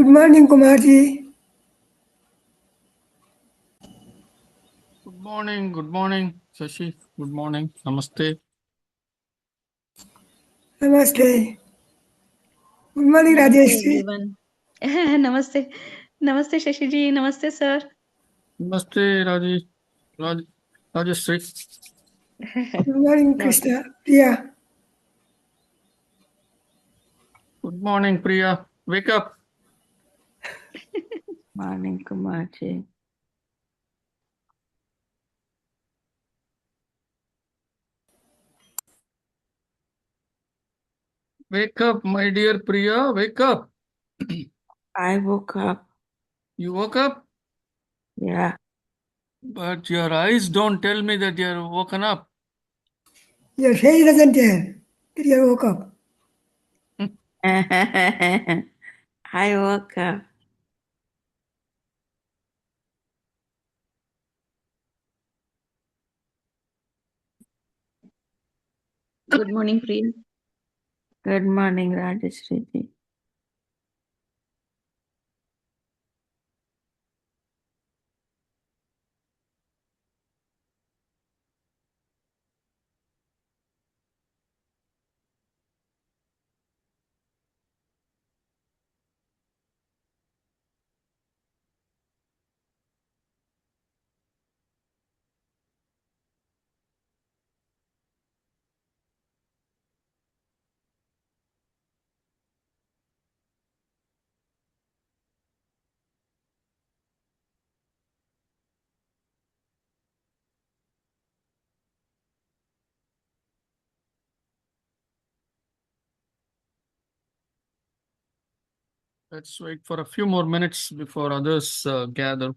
morning, Kumarji. Good morning, Shashi. Good morning. Namaste. Namaste. Good morning, Namaste Rajesh ji. everyone. Namaste. Namaste Shashi ji. Namaste sir. Namaste, Rajeshri. Good morning, Namaste. Krishna. Priya. Good morning, Priya. Wake up. Morning, Kumarji. Wake up, my dear Priya. Wake up. I woke up. You woke up, Yeah. but your eyes don't tell me that you're woken up. Your face doesn't tell that you woke up. I woke up. Good morning Priya. Good morning, Rajeshri ji. Let's wait for a few more minutes before others gather.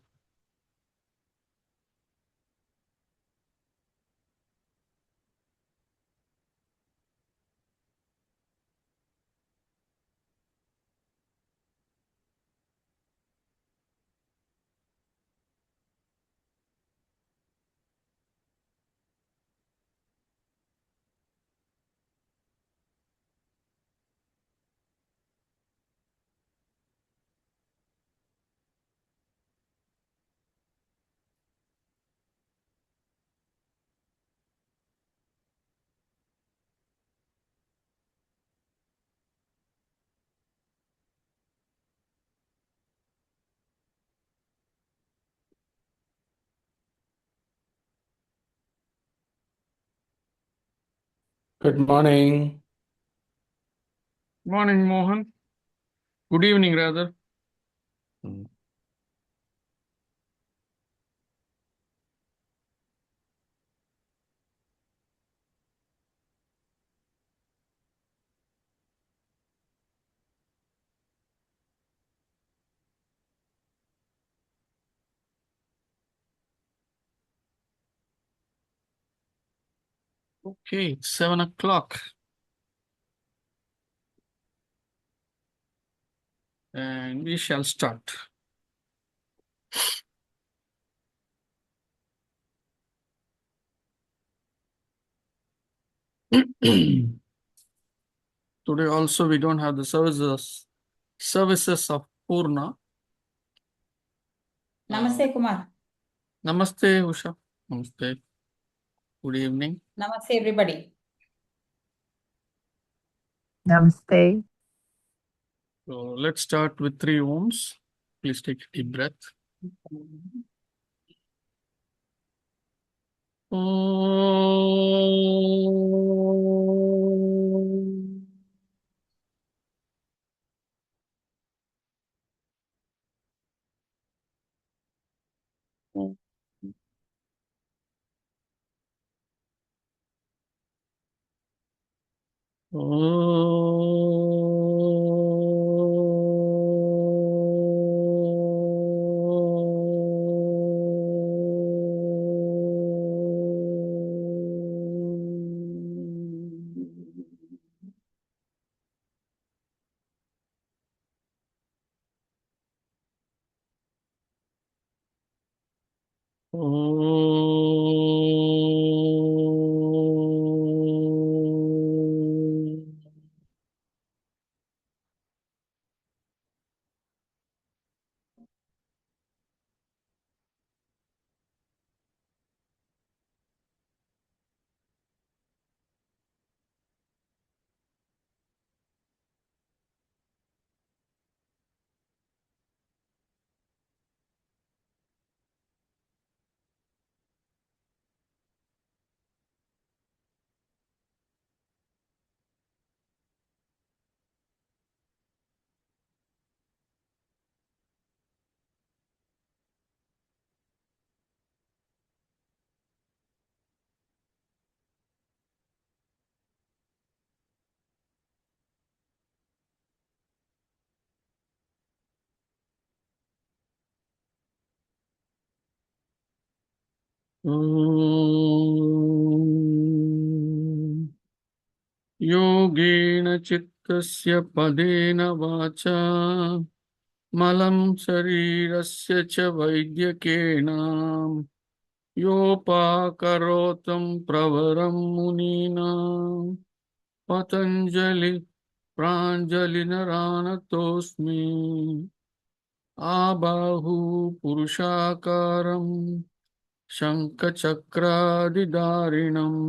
Good morning. Morning, Mohan. Good evening, rather. Okay, it's 7 o'clock. And we shall start. Today also we don't have the services of Purna. Namaste, Kumar. Namaste, Usha. Namaste. Good evening. Namaste, everybody. Namaste. So let's start with 3 Oms. Please take a deep breath. ॐ योगेन चित्तस्य पदेन वाचा मलं शरीरस्य च वैद्यकेन योपाकरोतं प्रवरं मुनीनां पतञ्जलि प्राञ्जलिनरानतोऽस्मि आबाहु पुरुषाकारं शङ्खचक्रादिधारिणम्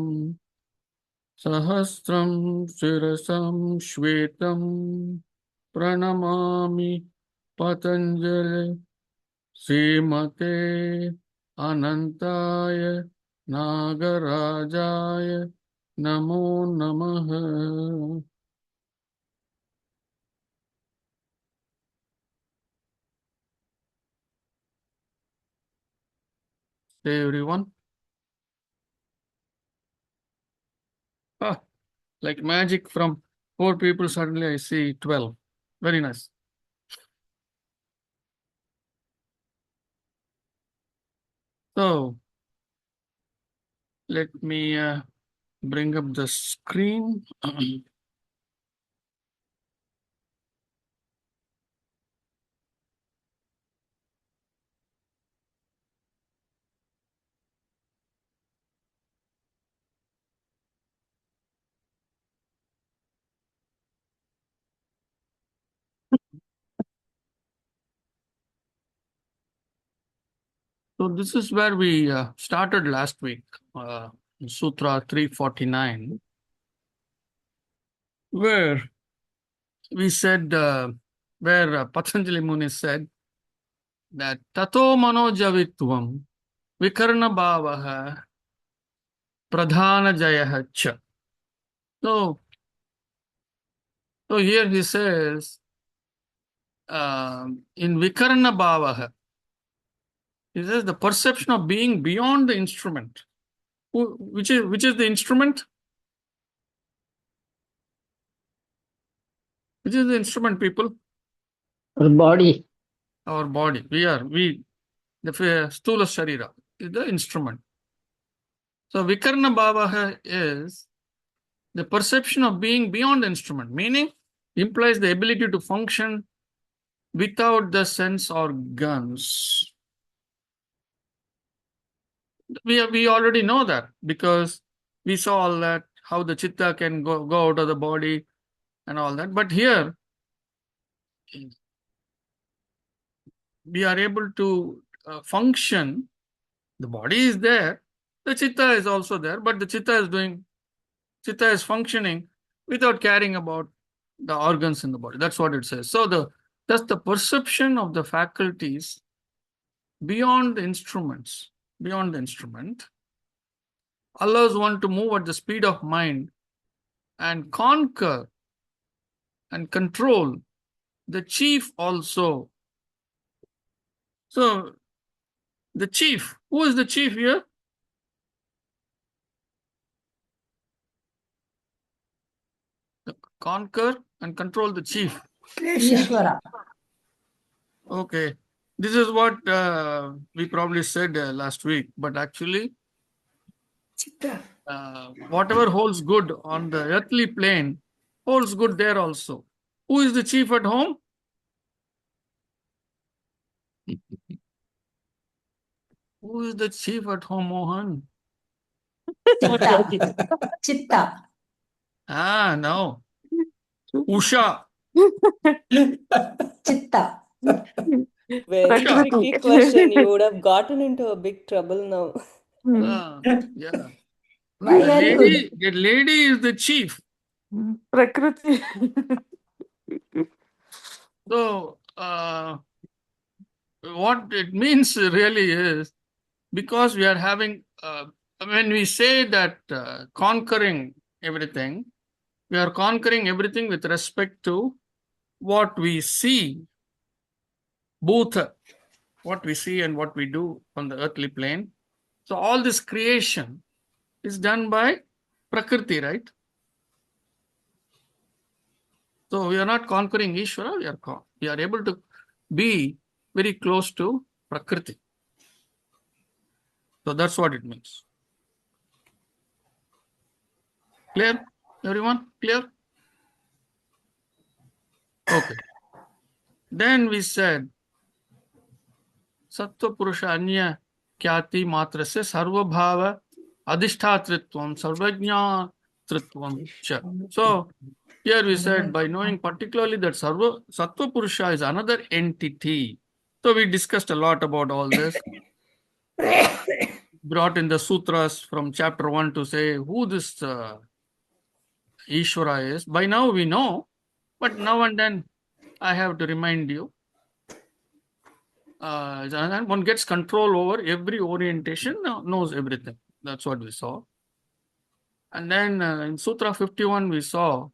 सहस्रं शिरसं श्वेतं प्रणमामि पतञ्जलि श्रीमते अनन्ताय नागराजाय नमो नमः. Hey everyone. Ah, like magic, from 4 people suddenly I see 12. Very nice. So let me bring up the screen. So this is where we started last week, Sutra 349, where we said, where Patanjali Muni said that Tato Manojavitvam Vikarna Bhavaha Pradhana Jayaha Cha. So here he says, in Vikarna Bhavaha, he says the perception of being beyond the instrument. Which is the instrument? Which is the instrument, people? The body. Our body. The Stula Sharira is the instrument. So Vikarna Bhavaha is the perception of being beyond the instrument, meaning implies the ability to function without the sense organs. We already know that because we saw all that, how the chitta can go out of the body and all that. But here, we are able to function. The body is there, the chitta is also there, but the chitta is functioning without caring about the organs in the body. That's what it says. So that's the perception of the faculties beyond the instruments, beyond the instrument, allows one to move at the speed of mind and conquer and control the chief also. So the chief, who is the chief here? Conquer and control the chief. Ishvara. Okay. This is what we probably said last week, but actually, Chitta. whatever holds good on the earthly plane holds good there also. Who is the chief at home? Who is the chief at home, Mohan? Chitta. Chitta. No. Usha. Chitta. Very Prakriti. tricky question. You would have gotten into a big trouble now. Yeah. Very good. The lady is the chief. Prakriti. So, what it means really is, because we are having, when we say that conquering everything, we are conquering everything with respect to what we see, Bhutha, what we see and what we do on the earthly plane. So all this creation is done by Prakriti, right? So we are not conquering Ishvara, we are able to be very close to Prakriti. So that's what it means. Clear? Everyone? Clear? Okay. Then we said Sattva Purusha Anya Kyati Matrasya Sarvabhava Adhishtatritvam Sarvajnatritvam Cha. So here we said by knowing particularly that Sattva Purusha is another entity. So we discussed a lot about all this. Brought in the sutras from chapter 1 to say who this Ishvara is. By now we know, but now and then I have to remind you. And one gets control over every orientation, knows everything. That's what we saw. And then in Sutra 51, we saw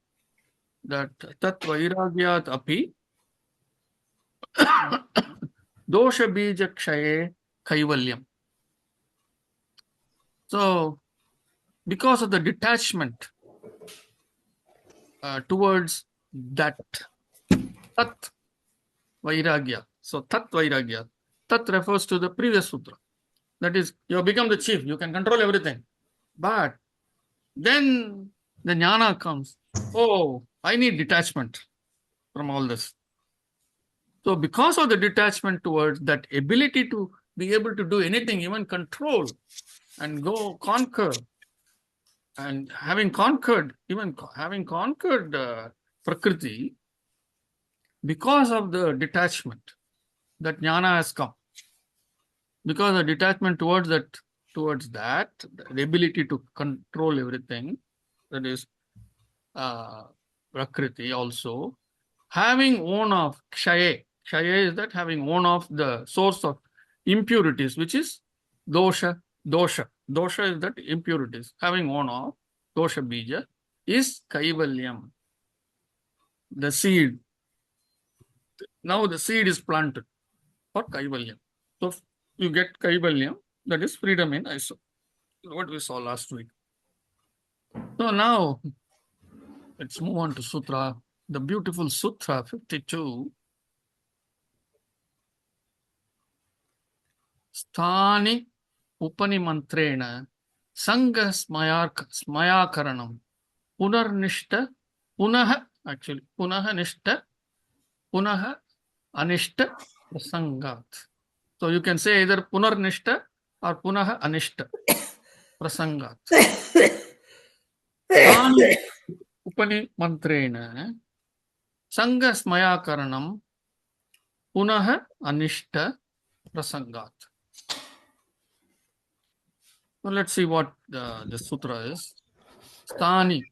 that Tat Vairagyat Api Dosha Bija Kshaye Kaivalyam. So, because of the detachment towards that Tat Vairagya. So, Tat Vairagya. Tat refers to the previous sutra. That is, you have become the chief. You can control everything. But then the jnana comes. Oh, I need detachment from all this. So, because of the detachment towards that ability to be able to do anything, even control and go conquer, and having conquered, Prakriti, because of the detachment, that jnana has come. Because the detachment towards that, the ability to control everything, that is Prakriti also, having own of Kshaye. Kshaye is that having own of the source of impurities, which is dosha. Dosha is that impurities. Having own of dosha bija is kaivalyam, the seed. Now the seed is planted for kaivalyam. So you get kaivalyam, that is freedom in ISO. What we saw last week. So now let's move on to Sutra. The beautiful Sutra 52. Sthani Upanimantrena Sangha Smayakaranam Punarnishta Punaha Nishta Punaha Anishta Prasangat. So you can say either Punarnishta or Punaha Anishta Prasangat. Sthani Upanimantrena Sangha Smayakaranam Punaha Anishta Prasangat. So let's see what the sutra is. Sthani,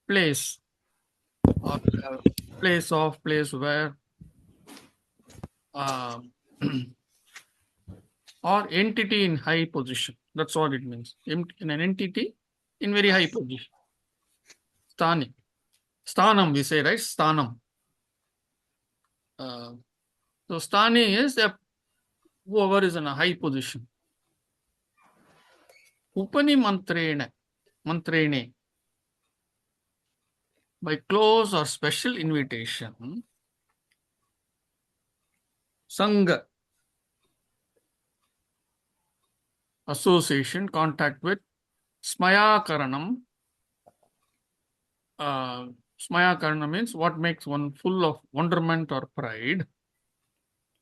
place, or place where, or entity in high position. That's what it means. In an entity in very high position. Sthani. Sthanam, we say, right? Sthanam. So Sthani is whoever is in a high position. Upani mantrene, by close or special invitation, Sangha, association, contact with, Smayakaranam. Smayakaranam means what makes one full of wonderment or pride.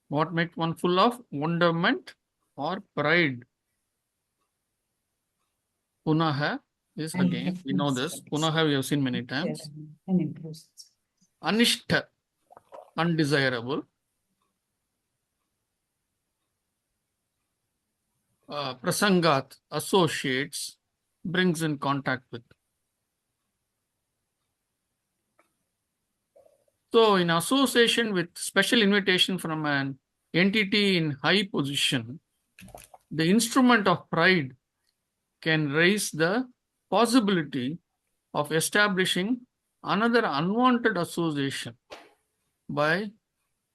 What makes one full of wonderment or pride? Punaha is again, we know this. Punaha we have seen many times. Anishta, undesirable. Prasangat, associates, brings in contact with. So, in association with special invitation from an entity in high position, the instrument of pride can raise the possibility of establishing another unwanted association by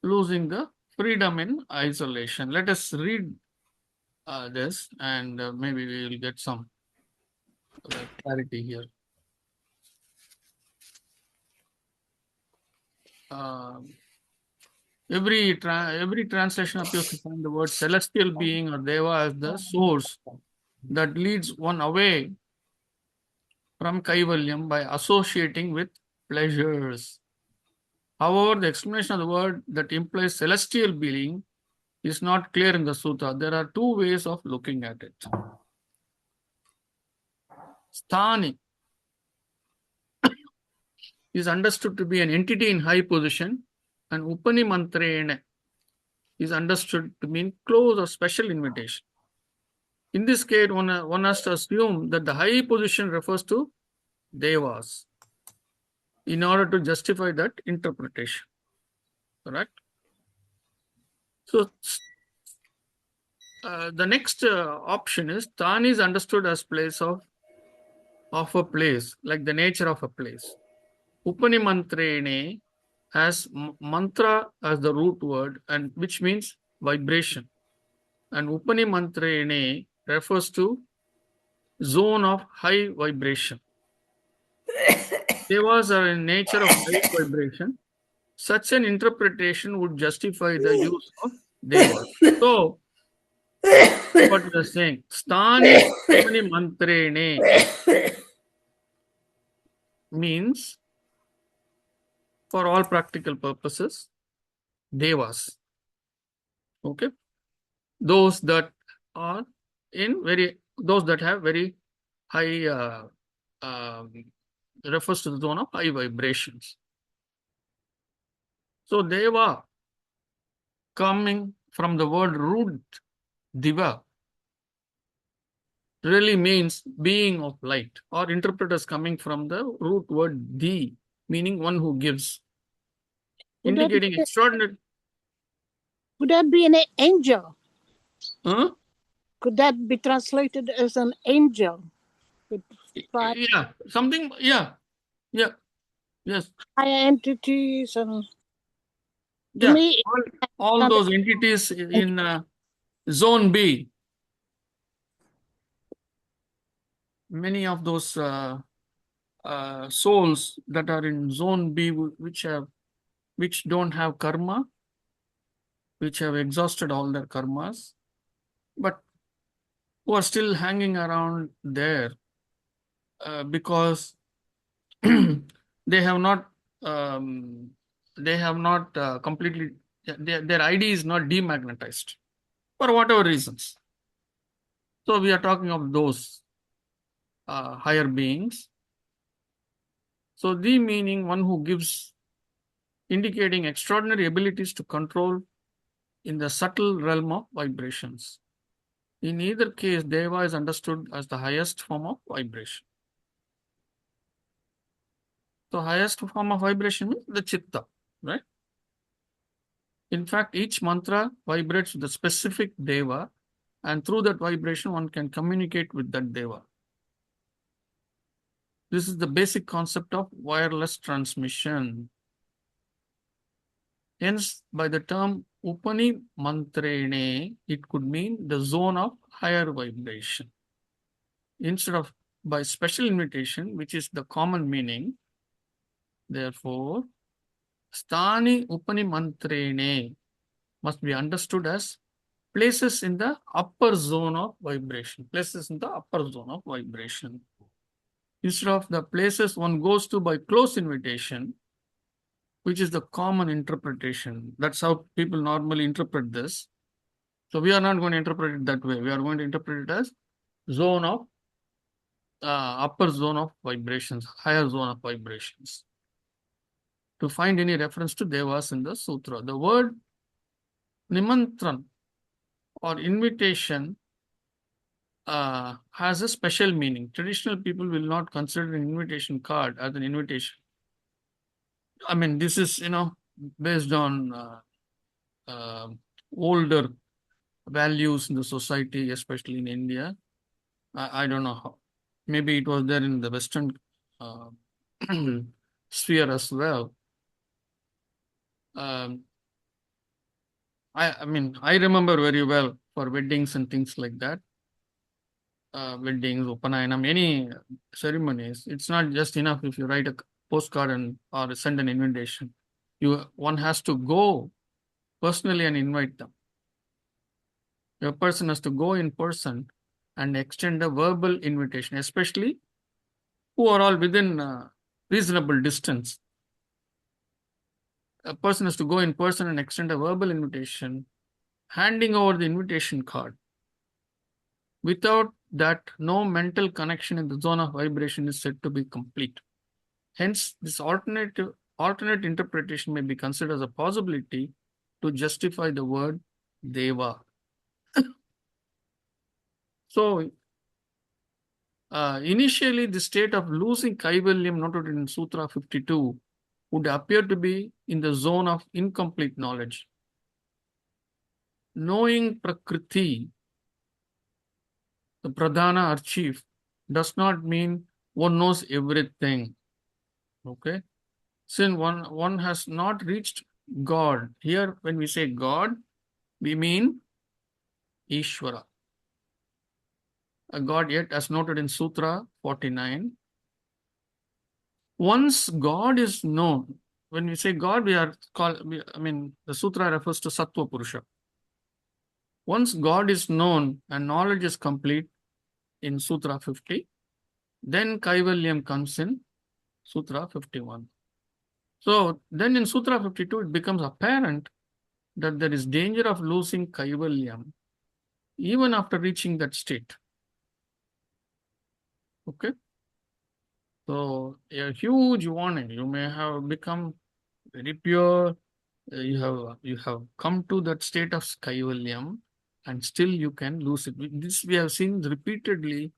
losing the freedom in isolation. Let us read this and maybe we will get some clarity here. Every translation appears to find the word celestial being or deva as the source that leads one away from kaivalyam by associating with pleasures. However, the explanation of the word that implies celestial being is not clear in the sutta. There are two ways of looking at it. Sthani is understood to be an entity in high position, and Upanimantrena is understood to mean close or special invitation. In this case, one has to assume that the high position refers to devas in order to justify that interpretation. Correct? So, the next option is Than is understood as place of a place, like the nature of a place. Upanimantrene has mantra as the root word, and which means vibration. And Upanimantrene refers to zone of high vibration. Devas are in nature of high vibration. Such an interpretation would justify the use of devas. So, what we are saying, Sthani Upanimantrene means, for all practical purposes, devas. Okay, those that have very high refers to the zone of high vibrations. So deva, coming from the word root diva, really means being of light, or interpret as coming from the root word di, meaning one who gives, indicating extraordinary. Could that be an angel? Huh? Could that be translated as an angel? Yeah, something. Yeah, yes. Higher entities and to Yeah, me, all those entities in zone B. Many of those souls that are in zone B, which don't have karma, which have exhausted all their karmas, but who are still hanging around there because they have not completely, their ID is not demagnetized for whatever reasons. So we are talking of those higher beings. So the meaning one who gives, indicating extraordinary abilities to control in the subtle realm of vibrations. In either case, deva is understood as the highest form of vibration. So highest form of vibration is the chitta, right? In fact, each mantra vibrates with a specific deva, and through that vibration, one can communicate with that deva. This is the basic concept of wireless transmission. Hence, by the term Upani Mantrene, it could mean the zone of higher vibration. Instead of by special invitation, which is the common meaning, therefore, Sthani Upani Mantrene must be understood as places in the upper zone of vibration. Places in the upper zone of vibration. Instead of the places one goes to by close invitation, which is the common interpretation. That's how people normally interpret this. So we are not going to interpret it that way. We are going to interpret it as zone of upper zone of vibrations, higher zone of vibrations. To find any reference to devas in the sutra, the word nimantran or invitation has a special meaning. Traditional people will not consider an invitation card as an invitation. I mean, this is based on older values in the society, especially in India. I don't know how. Maybe it was there in the Western sphere as well. I mean, I remember very well for weddings and things like that. Weddings, Upanayanam, any ceremonies. It's not just enough if you write a postcard or send an invitation. One has to go personally and invite them. A person has to go in person and extend a verbal invitation, especially who are all within reasonable distance. A person has to go in person and extend a verbal invitation, handing over the invitation card. Without that, no mental connection in the zone of vibration is said to be complete. Hence, this alternate interpretation may be considered as a possibility to justify the word Deva. So, initially, the state of losing Kaivalyam noted in Sutra 52 would appear to be in the zone of incomplete knowledge. Knowing Prakriti, the Pradhana or chief, does not mean one knows everything. Okay? Since one has not reached God. Here, when we say God, we mean Ishvara. A God yet, as noted in Sutra 49. Once God is known, when we say God, the Sutra refers to Sattva Purusha. Once God is known and knowledge is complete in Sutra 50, then Kaivalyam comes in Sutra 51. So then in Sutra 52, it becomes apparent that there is danger of losing Kaivalyam even after reaching that state. Okay? So a huge warning. You may have become very pure. You have come to that state of Kaivalyam, and still you can lose it. This we have seen repeatedly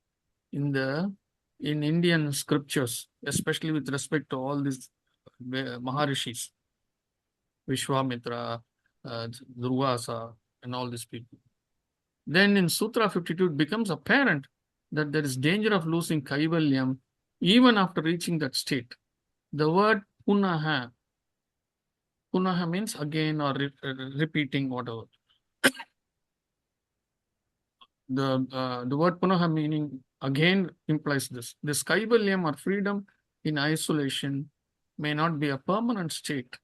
in Indian scriptures, especially with respect to all these Maharishis, Vishwamitra, Durvasa, and all these people. Then in Sutra 52, it becomes apparent that there is danger of losing Kaivalyam even after reaching that state. The word punaha means again or repeating whatever. The word punaha meaning again implies this. This Kaivalyam or freedom in isolation may not be a permanent state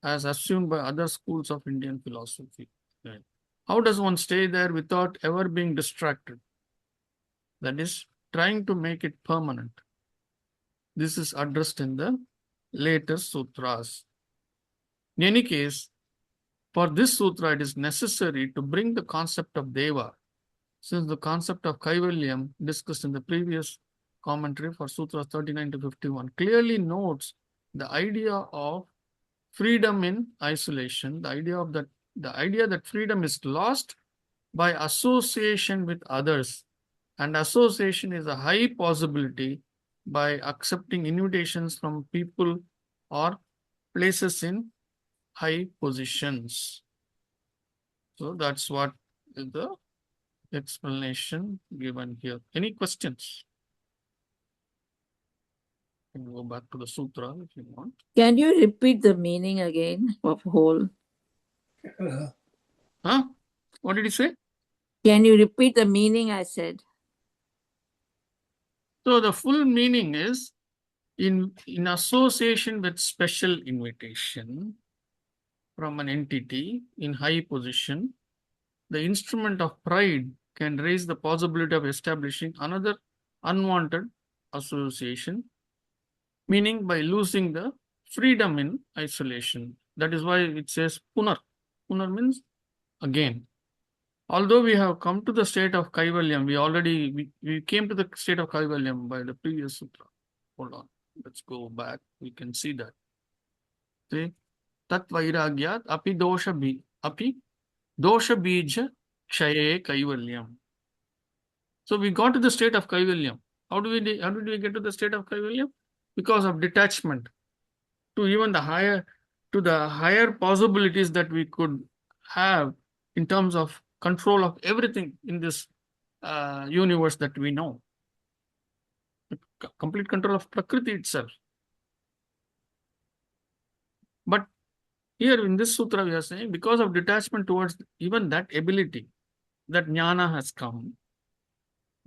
as assumed by other schools of Indian philosophy. Right. How does one stay there without ever being distracted? That is, trying to make it permanent. This is addressed in the later sutras. In any case, for this sutra, it is necessary to bring the concept of Deva, since the concept of Kaivalyam discussed in the previous commentary for Sutras 39 to 51 clearly notes the idea of freedom in isolation, the idea that freedom is lost by association with others, and association is a high possibility by accepting invitations from people or places in high positions. So that's what is the explanation given here. Any questions? You can go back to the sutra if you want. Can you repeat the meaning again of whole? Huh? What did he say? Can you repeat the meaning I said? So the full meaning is in association with special invitation from an entity in high position, the instrument of pride can raise the possibility of establishing another unwanted association, meaning by losing the freedom in isolation. That is why it says punar. Punar means again. Although we have come to the state of Kaivalyam, we came to the state of Kaivalyam by the previous sutra. Hold on, let's go back. We can see that. See, tat vairagyat api dosha bija kshaye Kaivalyam. So we got to the state of Kaivalyam. How did we get to the state of Kaivalyam? Because of detachment to even the higher possibilities that we could have in terms of control of everything in this universe that we know. Complete control of Prakriti itself. But here in this sutra we are saying because of detachment towards even that ability that jnana has come,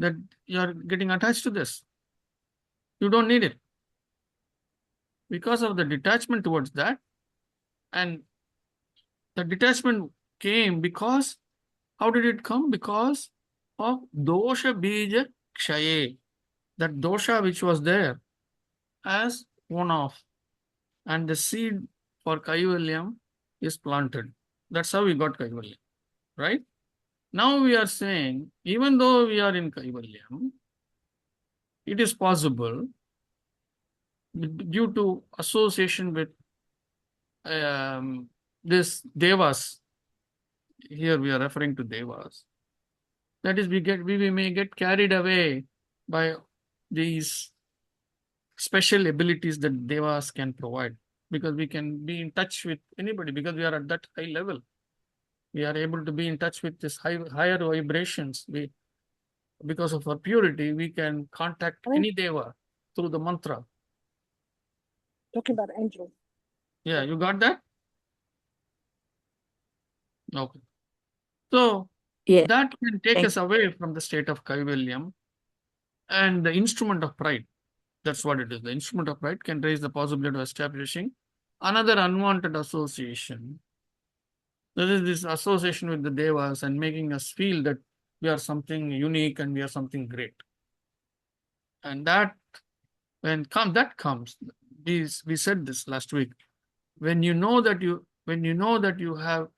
that you are getting attached to this. You don't need it. Because of the detachment towards that, and The detachment came because, how did it come? Because of dosha bija kshaye. That dosha which was there has worn off, and the seed for Kaivalyam is planted. That's how we got Kaivalyam, right? Now we are saying, even though we are in Kaivalyam, it is possible due to association with this devas. Here we are referring to devas. That is, we may get carried away by these special abilities that devas can provide, because we can be in touch with anybody because we are at that high level. We are able to be in touch with this higher vibrations. Because of our purity, we can contact any deva through the mantra. Talking about angels. Yeah, you got that? Okay. So Yeah. that can take Thank us away from the state of Kaivalyam and the instrument of pride. That's what it is. The instrument of pride can raise the possibility of establishing another unwanted association. That is this association with the devas and making us feel that we are something unique and we are something great. And that, that comes, we said this last week, when you know that you have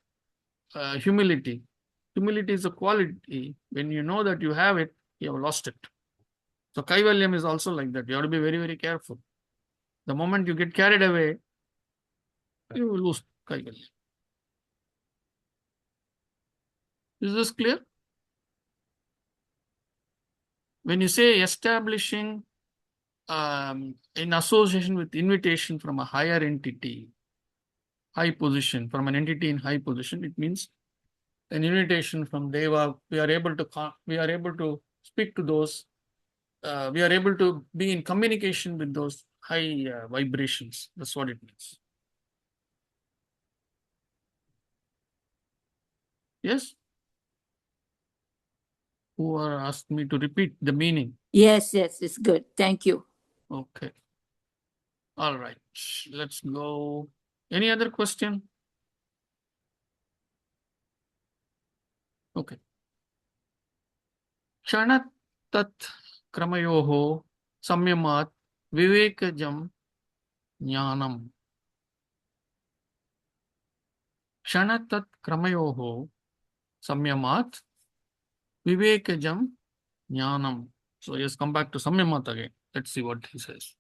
humility. Humility is a quality. When you know that you have it, you have lost it. So Kaivalyam is also like that. You have to be very, very careful. The moment you get carried away, you will lose Kaivalyam. Is this clear? When you say establishing in association with invitation from a higher entity, high position, from an entity in high position, it means an invitation from Deva. We are able to speak to those. We are able to be in communication with those high vibrations. That's what it means. Yes? Who are asked me to repeat the meaning? Yes, it's good. Thank you. Okay. All right. Let's go. Any other question? Okay. Kshanat tat kramayoho samyamat vivekajam jnanam. Kshanat tat kramayoho samyamat vivekajam jnanam. So let's come back to samyamat again. Let's see what he says.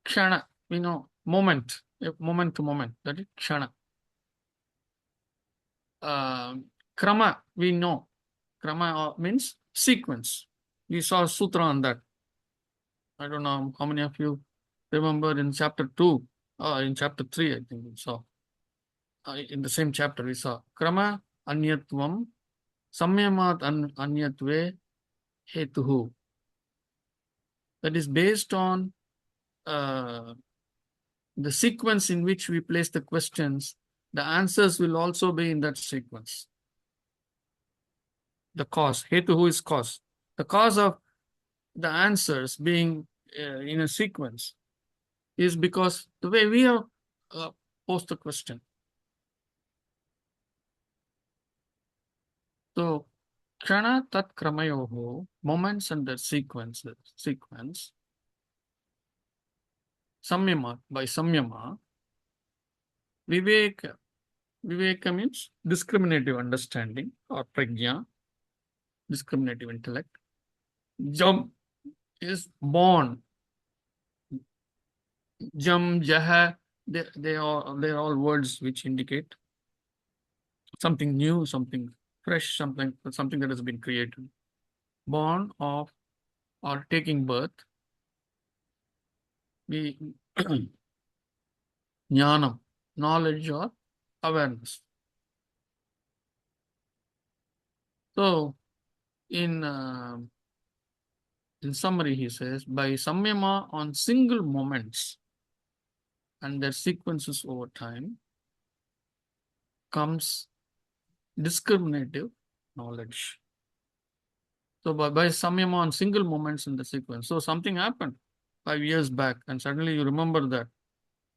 Kshana, we know, moment to moment. That is kshana. Krama, we know. Krama means sequence. We saw sutra on that. I don't know how many of you remember in chapter 2, in chapter 3, I think we saw. In the same chapter, we saw Krama Anyatvam Samyamat Anyatve Hetuhu. That is based on the sequence in which we place the questions. The answers will also be in that sequence. The cause, Hetuhu is cause. The cause of the answers being in a sequence is because the way we have posed the question. So, Kshana tat kramayoho, moments and their sequence, samyama, by samyama, viveka. Viveka means discriminative understanding or prajna, discriminative intellect. Jam is born. Jam, jaha, they're all words which indicate something new, something fresh, something that has been created. Born of or taking birth. Jnanam, knowledge or awareness. So, in summary, he says, by samyama on single moments and their sequences over time comes discriminative knowledge. So, by samyama on single moments in the sequence. So, something happened 5 years back and suddenly you remember that.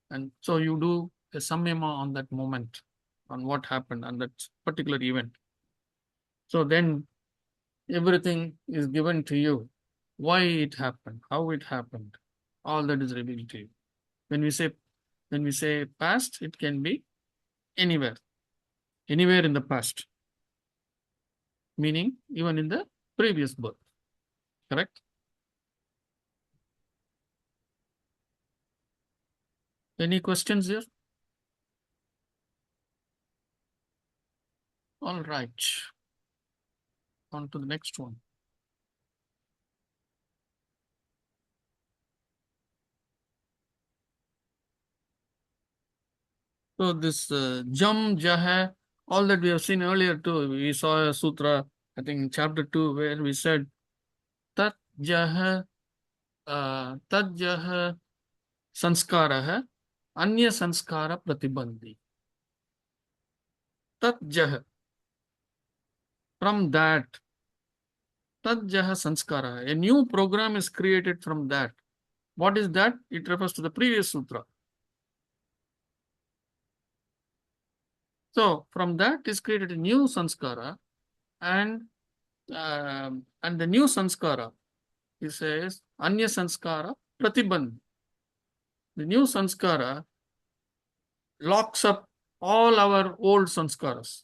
And so you do a samyama on that moment, on what happened, on that particular event. So then everything is given to you. Why it happened, how it happened, all that is revealed to you. When we say past, it can be anywhere in the past, meaning even in the previous birth. Correct? Any questions here? All right. On to the next one. So this jam, jaha, all that we have seen earlier too. We saw a sutra, I think in chapter 2, where we said tat jaha sanskara anya sanskara pratibandhi. Tat jaha, from that, tat jaha sanskara, a new program is created from that. What is that? It refers to the previous sutra. So from that is created a new sanskara, and the new sanskara, he says, anya sanskara pratibandhi. The new sanskara locks up all our old sanskaras.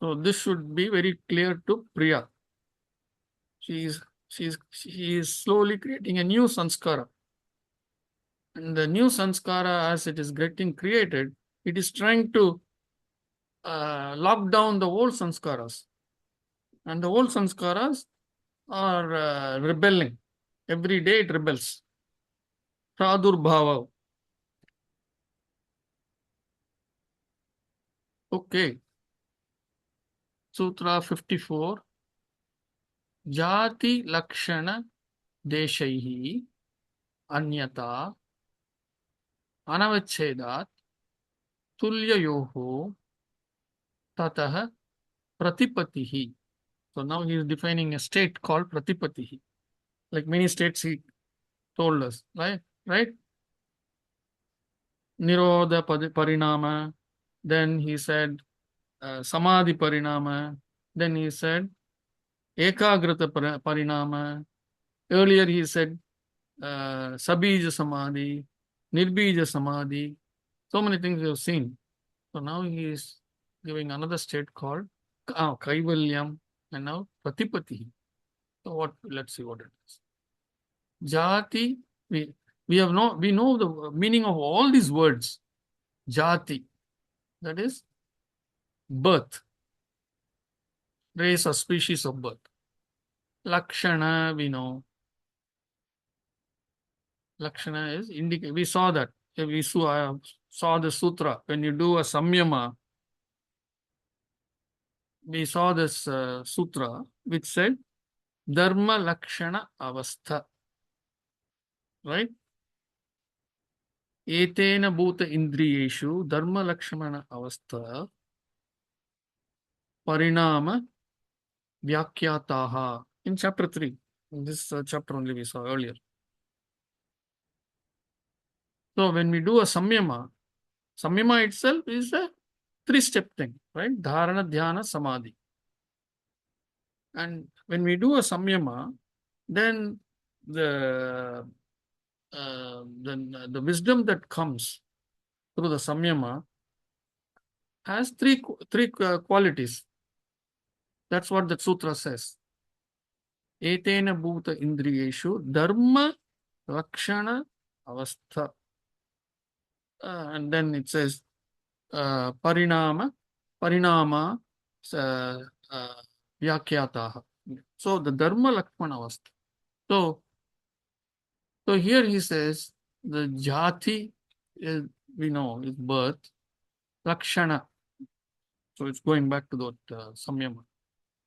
So this should be very clear to Priya. She is slowly creating a new sanskara. And the new sanskara, as it is getting created, it is trying to lock down the old sanskaras. And the old sanskaras are rebelling. Every day it rebels. Pradurbhava. Okay. Sutra 54. Jati lakshana deshaihi anyata anavachhedat tulyayoho tatah pratipatihi. So now he is defining a state called pratipatihi. Like many states he told us, right? Right? Nirodha parinama. Then he said samadhi parinama. Then he said ekagrata parinama. Earlier he said sabija samadhi, nirbija samadhi. So many things we have seen. So now he is giving another state called kaivalyam, and now pratipati. So let's see what it is. Jati, we know the meaning of all these words. Jati, that is birth, race or species of birth. Lakshana, we know. Lakshana is indicate. We saw that. We saw the sutra. When you do a samyama, we saw this sutra which said dharma lakshana avastha. Right? Etena bhuta indriyeshu dharma lakshana avastha parinama vyakyataha. In chapter 3. In this chapter only we saw earlier. So when we do a samyama itself is a 3-step thing, right? Dharana, dhyana, samadhi. And when we do a samyama, then the wisdom that comes through the samyama has three qualities. That's what the sutra says. Etena bhuta indriyeshu dharma lakshana avastha. And then it says parinama vyakyataha. So the dharma lakshana avastha. So here he says the jati is, we know, is birth. Lakshana. So it's going back to that samyama.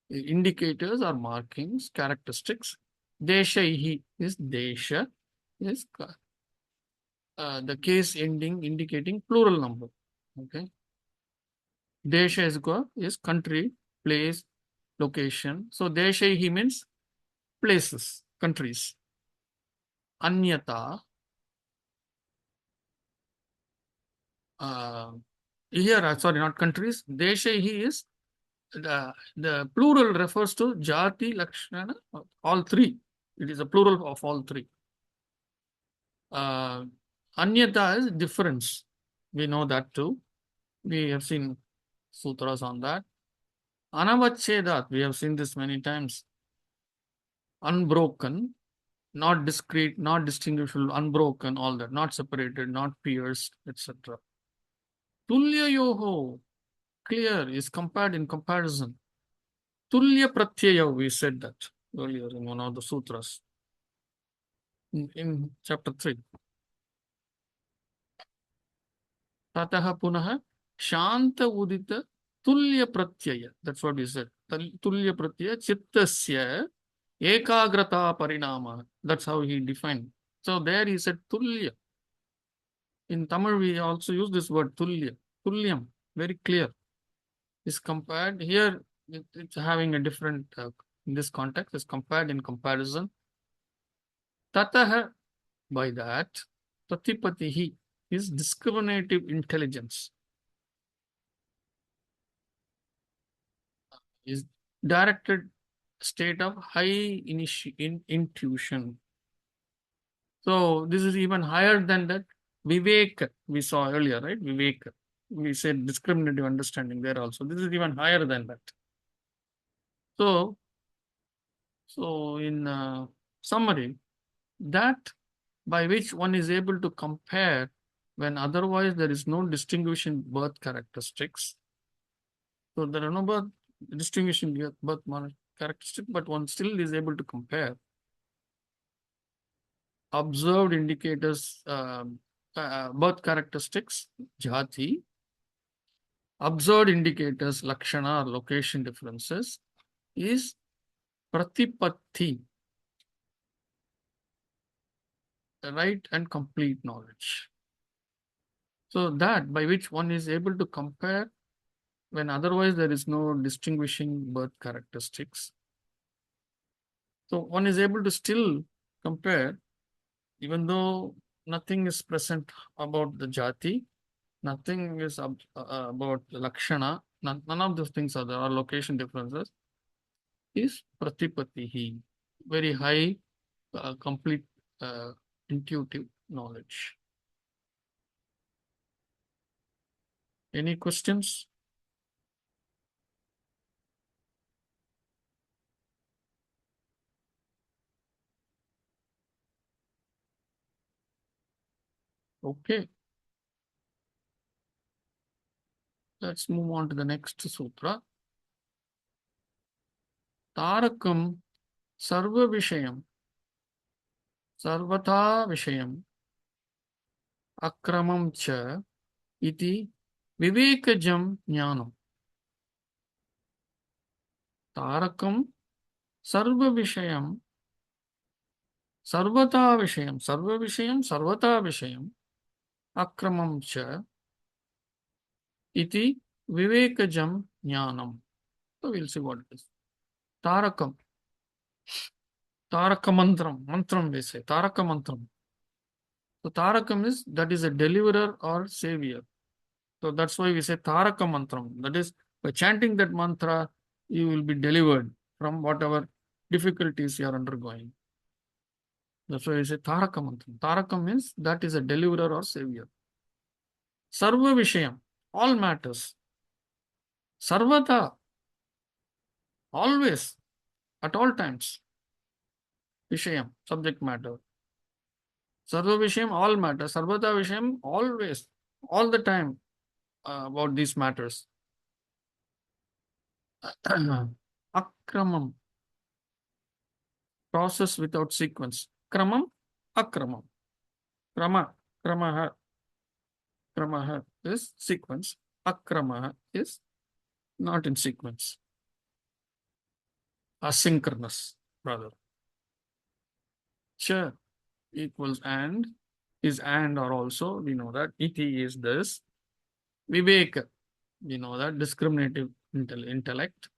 Indicators or markings, characteristics. Deshaihi is desha, is the case ending indicating plural number. Okay. Desha is country, place, location. So Deshaihi means places, countries. Anyata, here, sorry, not countries. Deshehi is the plural refers to jati, lakshana, all three. It is a plural of all three. Anyata is difference. We know that too. We have seen sutras on that. Anavachedat, we have seen this many times. Unbroken, not discrete, not distinguishable, unbroken, all that, not separated, not pierced, etc. Tulya yoho, clear, is compared in comparison. Tulya pratyaya, we said that earlier in one of the sutras in chapter 3. Tataha punaha shanta udita tulya pratyaya. That's what we said. Tulya pratyaya chittasya ekagrata parinama. That's how he defined. So there he said tulya. In Tamil we also use this word tulya. Tulyam, very clear. Is compared here. It's having a different in this context. Is compared in comparison. Tataha, by that, Tatipatihi is discriminative intelligence. Is directed state of high intuition. So this is even higher than that Vivek we saw earlier, right? Vivek. We said discriminative understanding there also. This is even higher than that. So in summary, that by which one is able to compare when otherwise there is no distinguishing birth characteristics. So there are no distinguishing birth characteristics, but one still is able to compare. Observed indicators, birth characteristics, jati. Observed indicators, lakshana or location differences, is pratipatti, right and complete knowledge. So that by which one is able to compare when otherwise there is no distinguishing birth characteristics. So one is able to still compare even though nothing is present about the jati, nothing is about the lakshana, none of those things are there, or location differences, is pratipatihi, very high, complete, intuitive knowledge. Any questions? Okay. Let's move on to the next sutra. Tarakam sarva vishayam, sarvata vishayam, akramam cha iti vivekajam jnanam. Tarakam sarva vishayam, sarvata vishayam, sarva vishayam, sarvata vishayam, akramam cha iti vivekajam jnanam. So we'll see what it is. Tarakam. Taraka mantram we say. Taraka mantram. So Tarakam is, that is a deliverer or savior. So that's why we say Taraka mantram. That is, by chanting that mantra, you will be delivered from whatever difficulties you are undergoing. That's why we say Taraka mantram. Taraka means that is a deliverer or savior. Sarva vishayam, all matters. Sarvata, always, at all times. Vishayam, subject matter. Sarva vishayam, all matters. Sarvata vishayam, always, all the time about these matters. Akramam, process without sequence. Kramam, akramam. Kramaha is sequence. Akramaha is not in sequence. Asynchronous, rather. Cha equals and, is and or also, we know that. Iti is this. Viveka, we know that. Discriminative intellect.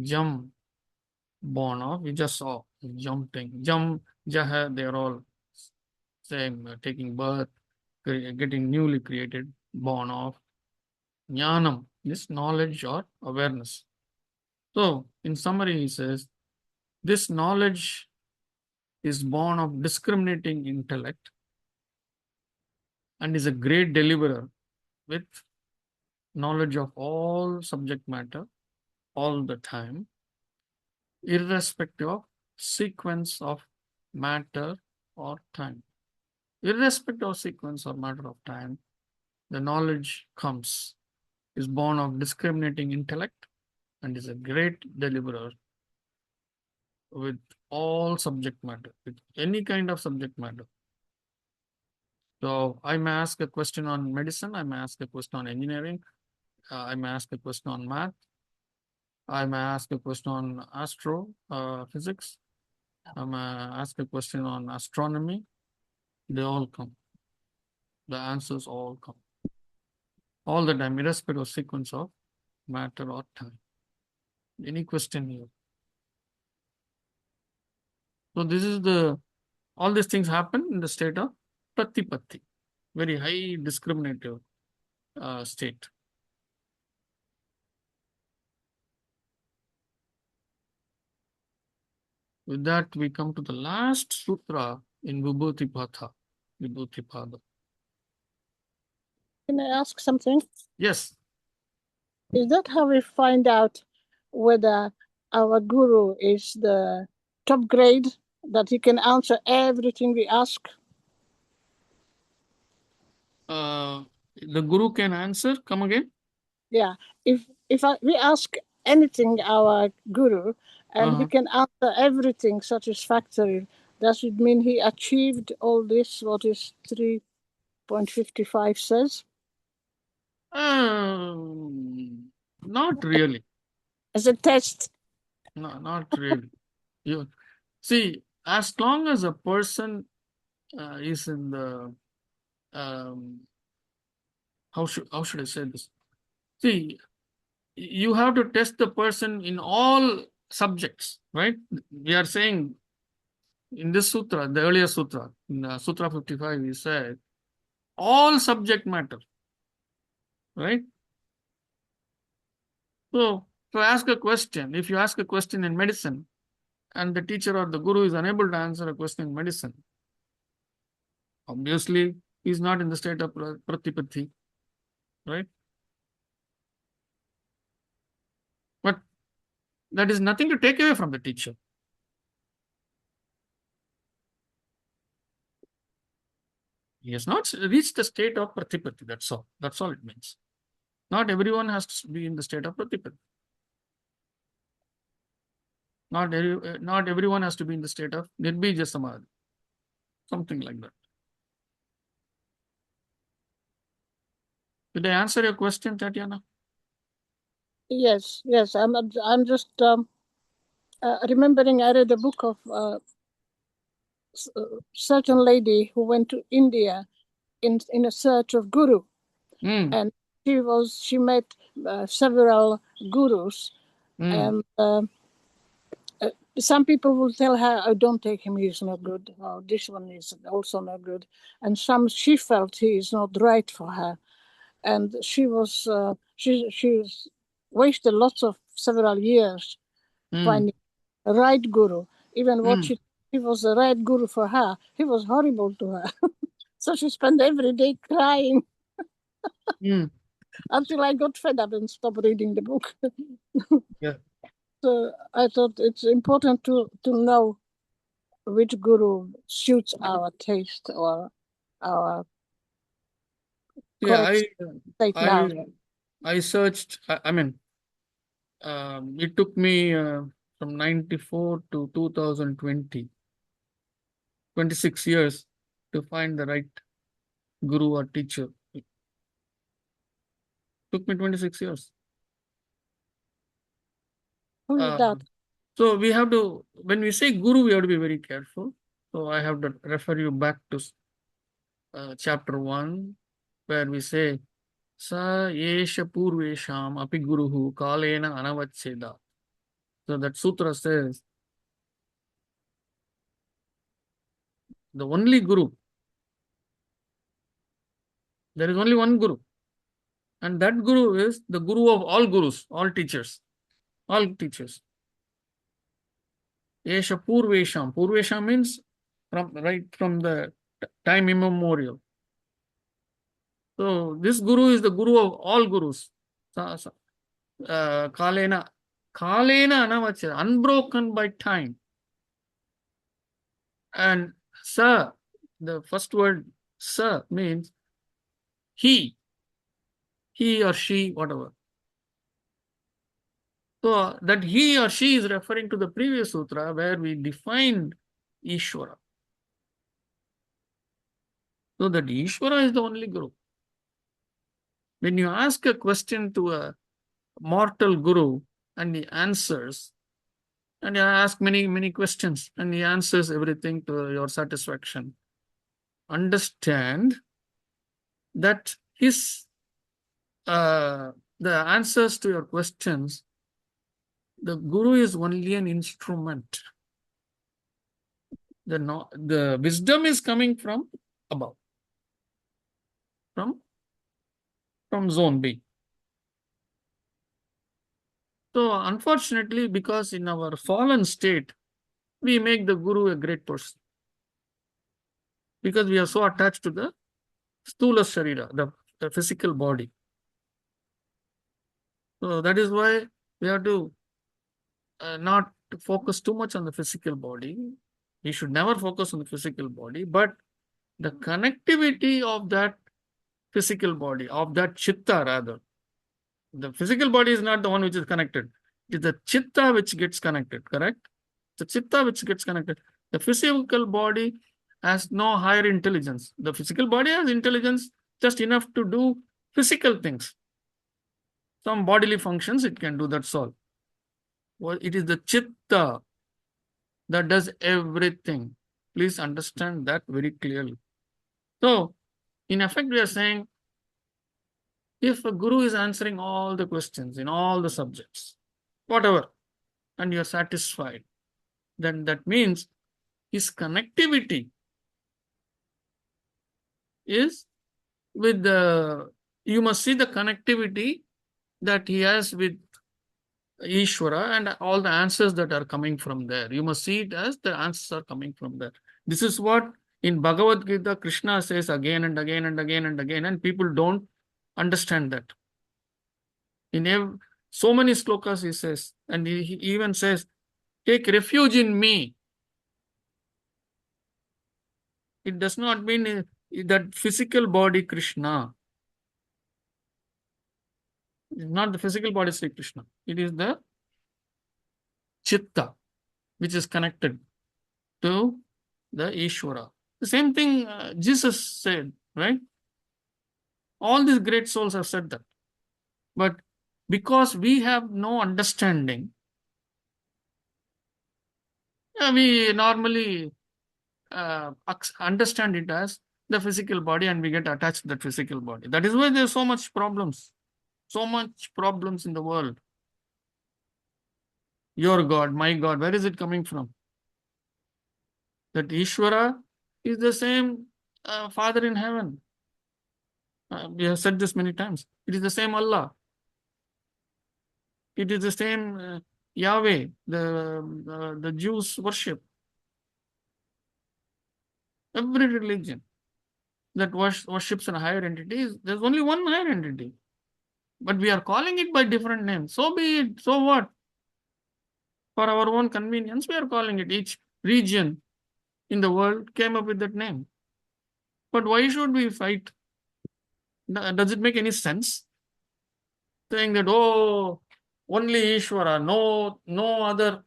Jam, born of, we just saw jumping. Jam, jaha, they are all same, taking birth, getting newly created. born of jnanam, this knowledge or awareness. So, in summary, he says, this knowledge is born of discriminating intellect and is a great deliverer with knowledge of all subject matter all the time, irrespective of sequence of matter or time. Irrespective of sequence or matter of time, the knowledge comes, is born of discriminating intellect and is a great deliverer with all subject matter, with any kind of subject matter. So I may ask a question on medicine, I may ask a question on engineering, I may ask a question on math, I may ask a question on physics, I may ask a question on astronomy. They all come. The answers all come. All the time, irrespective of sequence of matter or time. Any question here? So this is all these things happen in the state of pratipatti, very high discriminative state. With that, we come to the last sutra in Vibhuti-pada. Vibhuti-pada. Can I ask something? Yes. Is that how we find out whether our guru is the top grade, that he can answer everything we ask? The guru can answer. Come again. Yeah. If we ask anything our guru and he can answer everything satisfactorily, does it mean he achieved all this, what is 3.55 says? Not really. As a test? No, not really. You see, as long as a person is in the how should I say this? See, you have to test the person in all subjects, right? We are saying in this sutra, the earlier sutra, in Sutra 55, we said all subject matter, right? So, to ask a question, if you ask a question in medicine and the teacher or the guru is unable to answer a question in medicine, obviously he's not in the state of pratipatti, right? But that is nothing to take away from the teacher. He has not reached the state of pratipatti, that's all. That's all it means. Not everyone has to be in the state of pratipatti. Not everyone has to be in the state of nirbija samadhi. Something like that. Did I answer your question, Tatiana? Yes. I'm just remembering I read a book of a certain lady who went to India in a search of guru, and she met several gurus, and some people will tell her, "Oh, don't take him; he's not good. Oh, this one is also not good," and she felt he is not right for her, and she wasted several years finding a right guru. Even what he was the right guru for her, he was horrible to her. So she spent every day crying until I got fed up and stopped reading the book. Yeah. So I thought it's important to know which guru suits our taste or our correct state now. I searched, I mean, it took me from 94 to 2020, 26 years to find the right guru or teacher. It took me 26 years. Who is that? So we have to, when we say guru, we have to be very careful. So I have to refer you back to chapter 1, where we say, Sa yesha purvesham api guruhu kalena anavacheda. So that sutra says, the only guru, there is only one guru. And that guru is the guru of all gurus, all teachers, all teachers. Esha Purvesham. Purvesham means from the time immemorial. So this guru is the guru of all gurus. Kalena anavachya, unbroken by time. And sa, the first word sa means he or she, whatever. So that he or she is referring to the previous sutra where we defined Ishvara. So that Ishvara is the only guru. When you ask a question to a mortal guru and he answers, and you ask many questions and he answers everything to your satisfaction, understand that the answers to your questions, the guru is only an instrument. The wisdom is coming from above, from zone B. So unfortunately, because in our fallen state, we make the guru a great person. Because we are so attached to the stula sharira, the physical body. So that is why we have to not focus too much on the physical body. We should never focus on the physical body, but the connectivity of that physical body, of that chitta rather. The physical body is not the one which is connected. It is the chitta which gets connected, correct? The chitta which gets connected. The physical body has no higher intelligence. The physical body has intelligence just enough to do physical things. Some bodily functions it can do, that's all. Well, it is the chitta that does everything. Please understand that very clearly. So, in effect, we are saying, if a guru is answering all the questions in all the subjects, whatever, and you are satisfied, then that means his connectivity is with you must see the connectivity that he has with Ishvara and all the answers that are coming from there. You must see it as the answers are coming from there. This is what in Bhagavad Gita Krishna says again and again and again and again, and people don't understand that. In so many slokas he says, and he even says, take refuge in me. It does not mean that physical body Krishna. It is not the physical body Sri Krishna. It is the chitta which is connected to the Ishvara. The same thing Jesus said, right? All these great souls have said that. But because we have no understanding, we normally understand it as the physical body and we get attached to that physical body. That is why there are so much problems in the world. Your God, my God, where is it coming from? That Ishvara is the same Father in heaven. We have said this many times. It is the same Allah. It is the same Yahweh, the Jews worship. Every religion that worships a higher entity, there's only one higher entity. But we are calling it by different names. So be it. So what? For our own convenience, we are calling it. Each region in the world came up with that name. But why should we fight? Does it make any sense? Saying that, oh, only Ishvara, no other,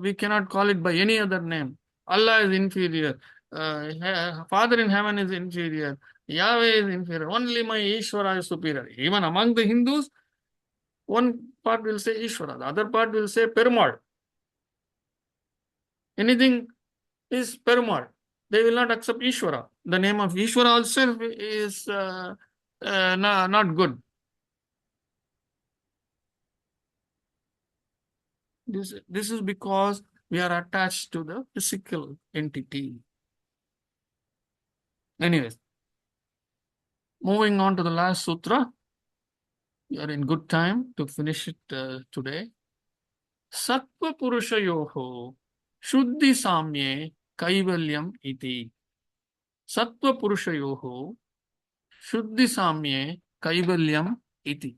we cannot call it by any other name. Allah is inferior. Father in heaven is inferior. Yahweh is inferior. Only my Ishvara is superior. Even among the Hindus, one part will say Ishvara, the other part will say Perumal. Anything is Perumal. They will not accept Ishvara. The name of Ishvara also is not good. This is because we are attached to the physical entity. Anyways, moving on to the last sutra. You are in good time to finish it today. Sattva Purushayoho Shuddhi Samye Kaivalyam iti. Sattva Purushayoho Shuddhi Samye Kaivalyam iti.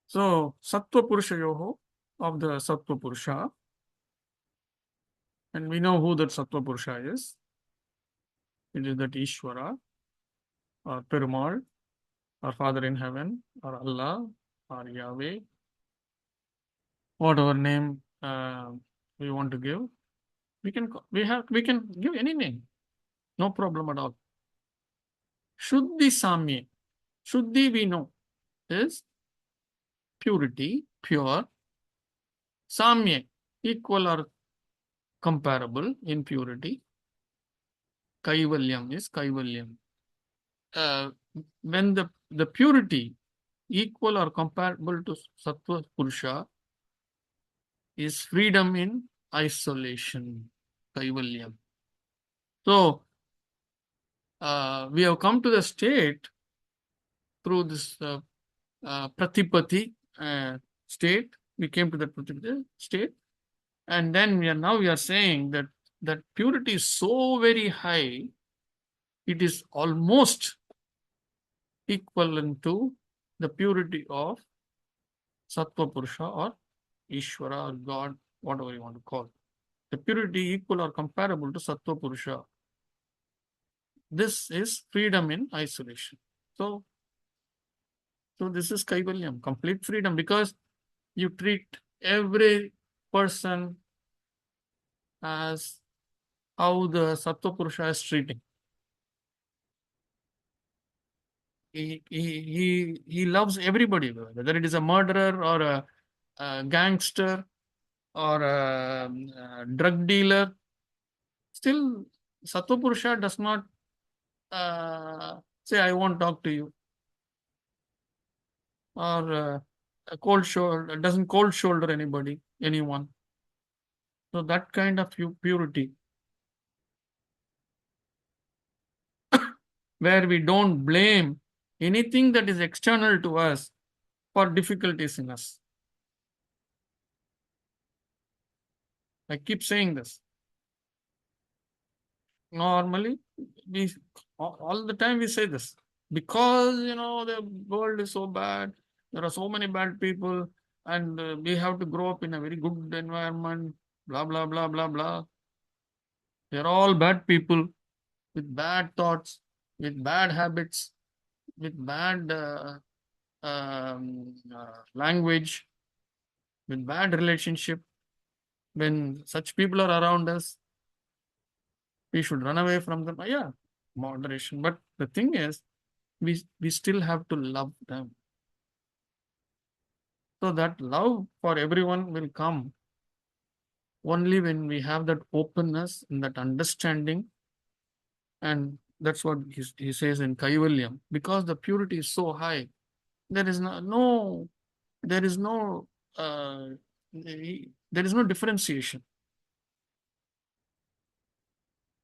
So, Sattva Purushayoho of the Sattva Purusha, and we know who that Sattva Purusha is. It is that Ishvara, or Perumal, our Father in heaven, or Allah, or Yahweh, whatever name we want to give. We can give any name, no problem at all. Shuddhi Samye. Shuddhi we know is purity, pure. Samye, equal or comparable in purity. Kaivalyam is Kaivalyam. When the purity equal or comparable to Sattva Purusha is freedom in isolation, Kaivalyam. So, we have come to the state through this Pratipati state. We came to the Pratipati state, and then we are saying that purity is so very high, it is almost equivalent to the purity of Sattva Purusha or Ishvara or God, whatever you want to call it. The purity equal or comparable to Sattva Purusha. This is freedom in isolation. So this is Kaivalyam, complete freedom, because you treat every person as how the Sattva Purusha is treating. He loves everybody, whether it is a murderer or a gangster or a drug dealer. Still, Sattva Purusha does not say, I won't talk to you. Or doesn't cold shoulder anyone. So that kind of purity, where we don't blame anything that is external to us for difficulties in us. I keep saying this. Normally, all the time we say this. Because, the world is so bad, there are so many bad people, and we have to grow up in a very good environment, blah, blah, blah, blah, blah. They're all bad people with bad thoughts, with bad habits, with bad language, with bad relationship. When such people are around us, we should run away from them. Yeah, moderation. But the thing is, we still have to love them. So that love for everyone will come only when we have that openness and that understanding. And that's what he says in Kaivalyam. Because the purity is so high, there is no differentiation.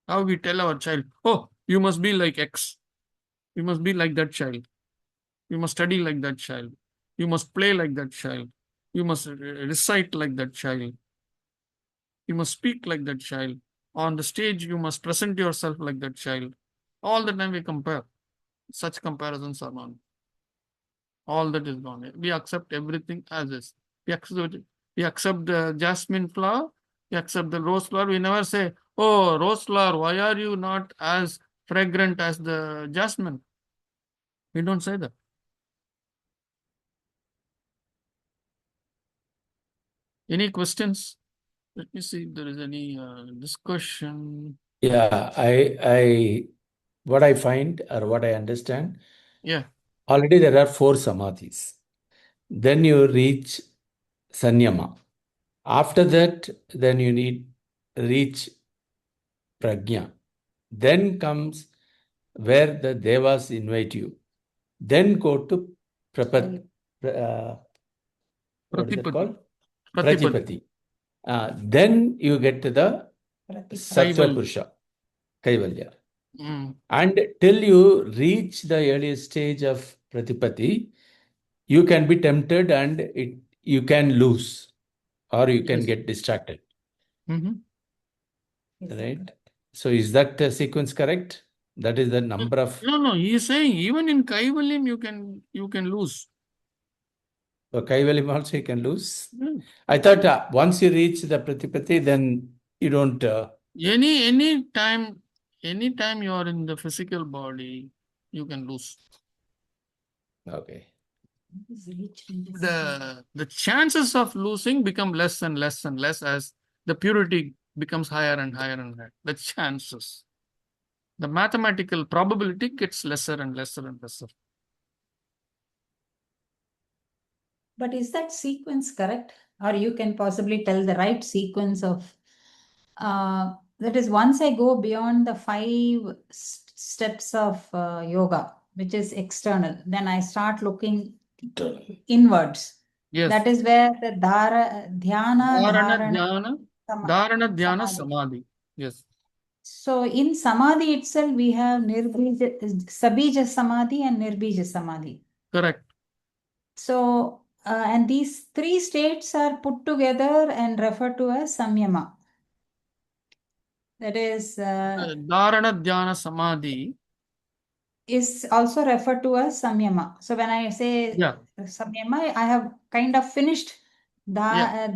How we tell our child, oh, you must be like X. You must be like that child. You must study like that child. You must play like that child. You must recite like that child. You must speak like that child. On the stage, you must present yourself like that child. All the time we compare. Such comparisons are gone. All that is gone. We accept everything as is. We accept the jasmine flower. We accept the rose flower. We never say, oh, rose flower, why are you not as fragrant as the jasmine? We don't say that. Any questions? Let me see if there is any discussion. Yeah, I what I find or what I understand, Yeah. already there are 4 samadhis. Then you reach Sanyama. After that, then you reach Prajna. Then comes where the Devas invite you. Then go to what is it called? Pratipati. Then you get to the Sattva Purusha, Kaivalya. And till you reach the earliest stage of pratipatti, you can be tempted and you can lose or you can Yes. get distracted, Mhm. right? So is that sequence correct? That is the number of No, he is saying even in Kaivalyam you can lose. Kaivalyam also you can lose. Hmm. I thought once you reach the pratipatti, then you don't. Any time you are in the physical body, you can lose. Okay. The chances of losing become less and less and less as the purity becomes higher and higher and higher. The chances. The mathematical probability gets lesser and lesser and lesser. But is that sequence correct? Or you can possibly tell the right sequence of that is once I go beyond the 5 steps of yoga, which is external, then I start looking inwards. Yes. That is where the dhyana, Dharana, dhyana, samadhi. samadhi. Yes. So in samadhi itself, we have sabija samadhi and nirbija samadhi. Correct. So, and these 3 states are put together and referred to as samyama. That is Dharana, dhyana, samadhi. Is also referred to as samyama. So when I say samyama, I have kind of finished dhyana,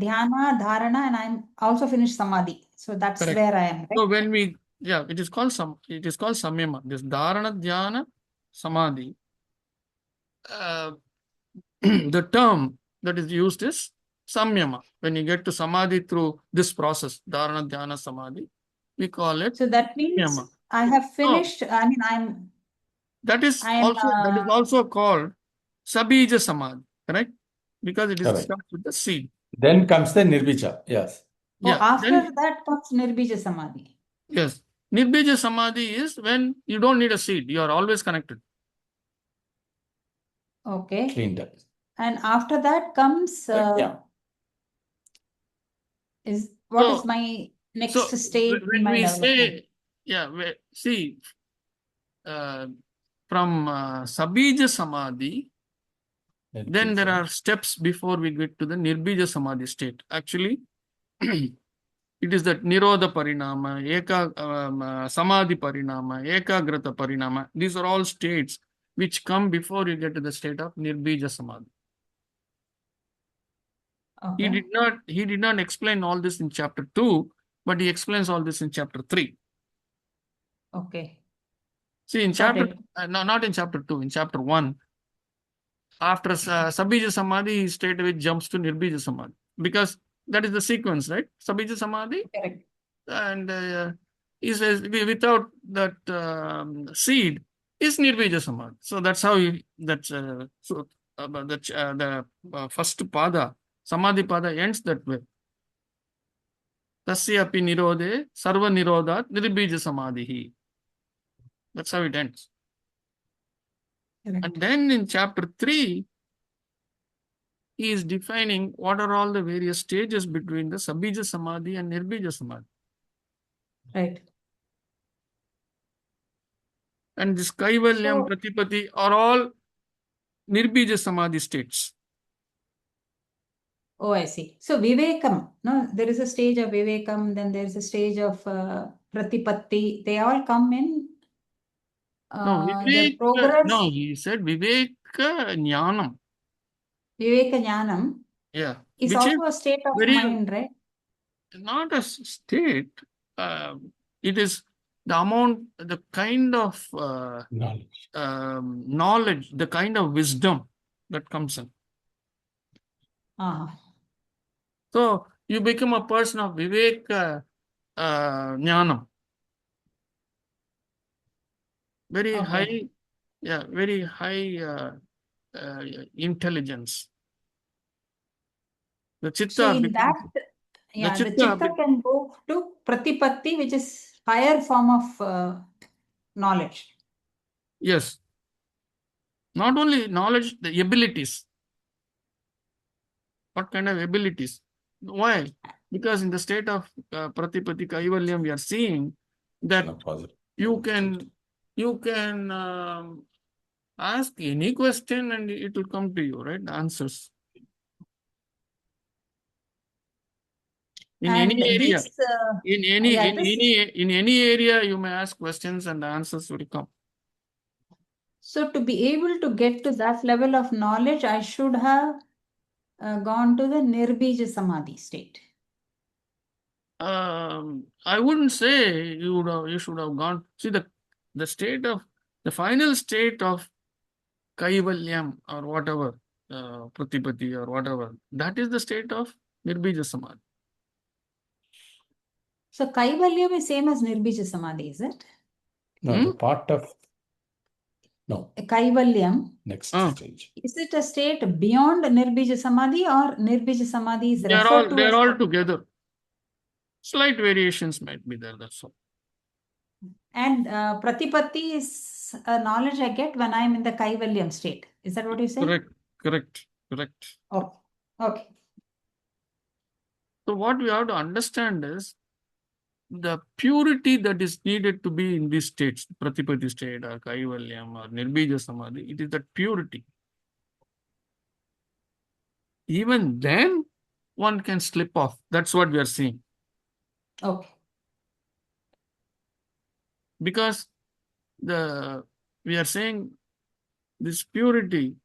dharana, and I'm also finished samadhi. So that's Correct. where I am. Right? So when it is called samyama. This dharana, dhyana, samadhi. The term that is used is samyama. When you get to samadhi through this process, dharana, dhyana, samadhi, we call it. So that means samyama. I have finished. I mean, that is also called sabija samadhi, correct? Because it is starts with the seed. Then comes the nirbija. Yes. After that comes nirbija samadhi. Yes. Nirbija samadhi is when you don't need a seed. You are always connected. Okay. Cleaned up. And after that comes is my next stage in my development? See, from sabija samadhi, then there are steps before we get to the nirbija samadhi state. Actually, it is that nirodha parinama, samadhi parinama, ekagrata parinama. These are all states which come before you get to the state of nirbija samadhi. Okay. He did not explain all this in chapter 2, but he explains all this in chapter 3. Okay. See, in chapter, not in chapter 2, in chapter 1, after Sabija Samadhi, he straight away jumps to Nirbija Samadhi. Because that is the sequence, right? Sabija Samadhi. Correct. And he says, without that seed, is Nirbija Samadhi. So that's how the first pada, Samadhi pada ends that way. Tasya api nirode, sarva nirodhat, nirbija samadhi. That's how it ends. Correct. And then in chapter 3, he is defining what are all the various stages between the Sabija Samadhi and Nirbija Samadhi. Right. And this Kaivalyam, Pratipatti are all Nirbija Samadhi states. Oh, I see. So Vivekam, no, there is a stage of Vivekam, then there is a stage of Pratipatti. They all come in the progress. No, he said Viveka Jnanam. Viveka Jnanam. Yeah. Is also a state of mind, right? Not a state. It is the amount, the kind of knowledge, the kind of wisdom that comes in. So you become a person of Viveka Jnanam. Very high, very high intelligence. The Chitta. So in that, the Chitta can go to Pratipatti, which is higher form of knowledge. Yes. Not only knowledge, the abilities. What kind of abilities? Why? Because in the state of Pratipatti Kaivalyam, we are seeing that you can Ask any question and it will come to you, right? The answers. In And any area. these, In any area, you may ask questions and the answers will come. so to be able to get to that level of knowledge, I should have gone to the Nirbija Samadhi state. I wouldn't say you should have gone. See the state of the final state of Kaivalyam or whatever, Pratipati or whatever. That is the state of Nirbija Samadhi. So Kaivalyam is same as Nirbija Samadhi, is it? No, the part of no. Kaivalyam. Next stage. Is it a state beyond Nirbija Samadhi or Nirbija Samadhi is They're referred to they're as all together. Slight variations might be there. That's all. And Pratipatti is a knowledge I get when I'm in the Kaivalyam state. Is that what you say? Correct. Oh, okay. So what we have to understand is the purity that is needed to be in these states, Pratipati state or Kaivalyam or Nirbija Samadhi, it is that purity. Even then, one can slip off. That's what we are seeing. Okay. Because we are saying this purity,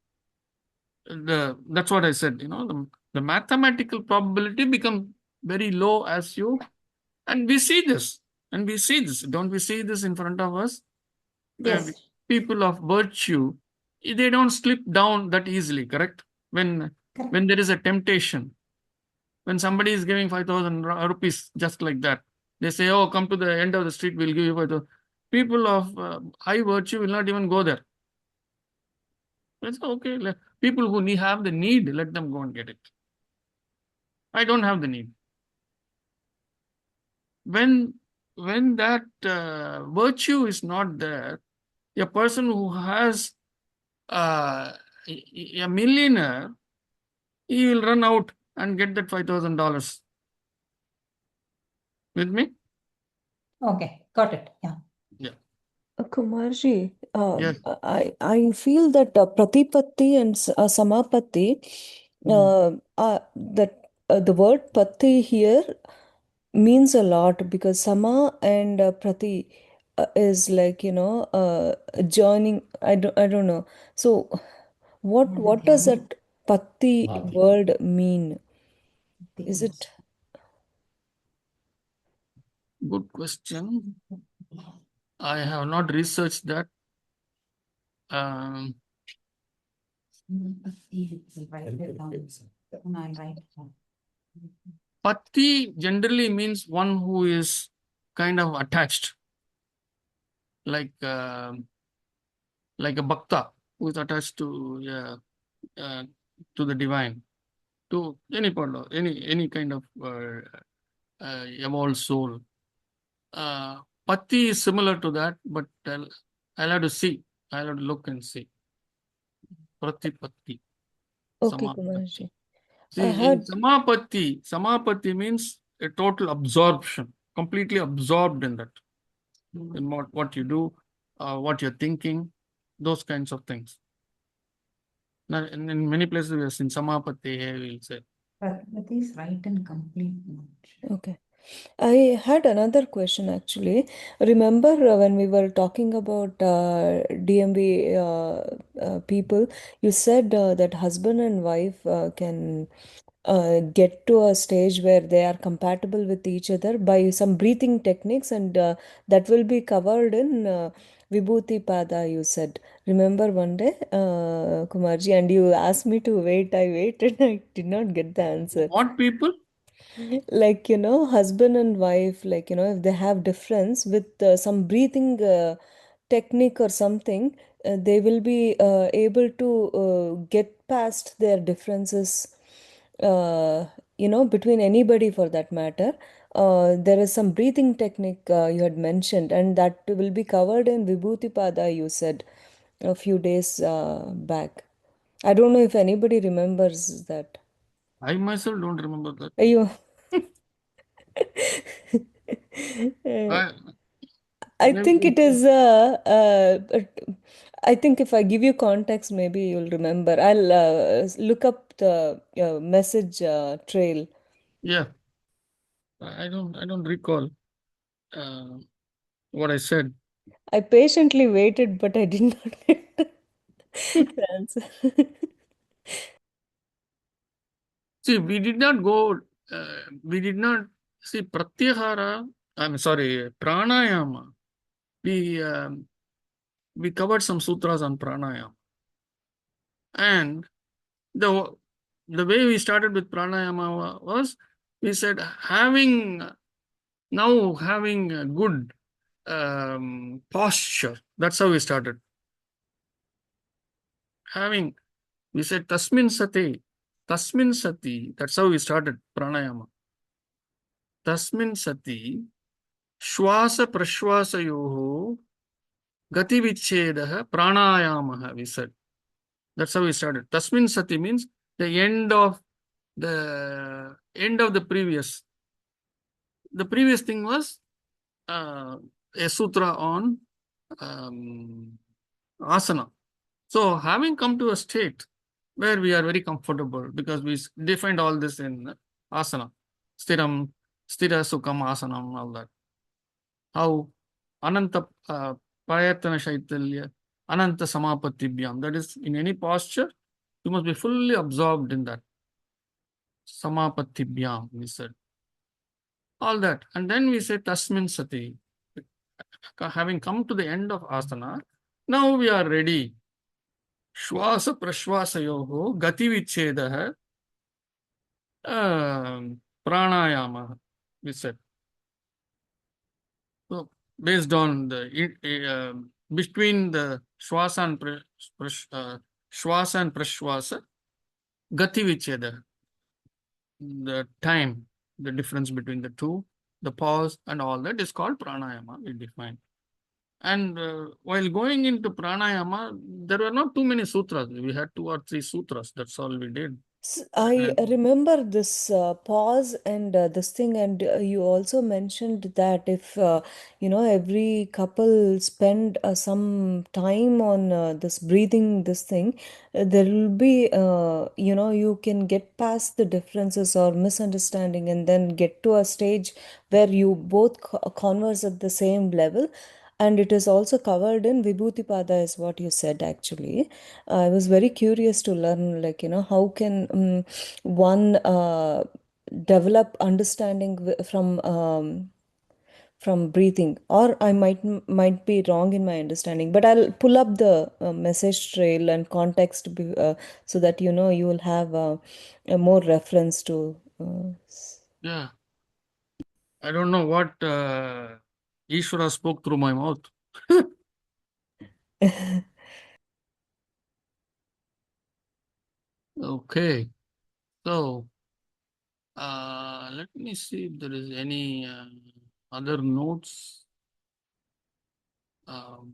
that's what I said, the mathematical probability becomes very low as you, and we see this, Don't we see this in front of us? Yes. People of virtue, they don't slip down that easily, correct? When there is a temptation, when somebody is giving 5,000 rupees just like that, they say, oh, come to the end of the street, we'll give you 5,000. People of high virtue will not even go there. It's okay. People who have the need, let them go and get it. I don't have the need. When that virtue is not there, a person who has a millionaire, he will run out and get that $5,000. With me? Okay, got it. Yeah. Kumarji, Yes. I feel that Pratipatti and Samapatti, that the word Patti here means a lot because Sama and Prati is like, joining. I don't know. So what does that Patti word mean? Is it? Good question. I have not researched that. Patti generally means one who is kind of attached, like a bhakta who is attached to the divine, to any part of any kind of evolved soul. Patti is similar to that, but I'll have to see. I'll have to look and see. Pratipatti. Okay, Samapatti. Kumarji. See, in Samapatti means a total absorption, completely absorbed in that. In what you do, what you're thinking, those kinds of things. Now, in many places we have seen Samapatti here, we'll say. Pratipatti is right and complete knowledge. Okay. I had another question actually. Remember when we were talking about DMV people, you said that husband and wife can get to a stage where they are compatible with each other by some breathing techniques, and that will be covered in Vibhuti Pada, you said. Remember one day, Kumarji, and you asked me to wait. I waited. I did not get the answer. What people? Like, husband and wife, like, if they have difference with some breathing technique or something, they will be able to get past their differences, between anybody for that matter. There is some breathing technique you had mentioned, and that will be covered in Vibhuti Pada, you said a few days back. I don't know if anybody remembers that. I myself don't remember that. You. I think it is I think if I give you context, maybe you'll remember. I'll look up the message trail. Yeah, I don't recall what I said. I patiently waited, but I did not get the answer. See, we did not go, we did not see Pratyahara, I'm sorry, Pranayama. We covered some sutras on Pranayama. And the way we started with Pranayama was, we said, having a good posture. That's how we started. We said Tasmin Sati. That's how we started Pranayama. Tasmin Sati, Shwasa Prashwasayoho, Gati Vichedaha, Pranayamaha, we said. That's how we started. Tasmin Sati means the end of the previous. The previous thing was a sutra on asana. So having come to a state where we are very comfortable, because we defined all this in asana, stira sukham asanam, all that. How ananta payatana shaitalya, ananta samapatibhyam. That is, in any posture, you must be fully absorbed in that. Samapatibhyam, we said. All that. And then we say tasmin sati. Having come to the end of asana, now we are ready. Shwasa prashwasayoho gati vichedaha pranayama, we said. So, based on between the shwasa and prashwasa, gati vicheda, the time, the difference between the two, the pause and all that is called pranayama, we define. And while going into pranayama, there were not too many sutras. We had 2 or 3 sutras. That's all we did. I remember this pause and this thing, and you also mentioned that if every couple spend some time on this breathing, this thing, there will be you can get past the differences or misunderstanding, and then get to a stage where you both converse at the same level. And it is also covered in Vibhuti Pada, is what you said actually. I was very curious to learn, like, how can one develop understanding from breathing, or I might be wrong in my understanding, but I'll pull up the message trail and context so that you will have a more reference to. Yeah. I don't know what Ishvara spoke through my mouth. Okay. So, let me see if there is any other notes on.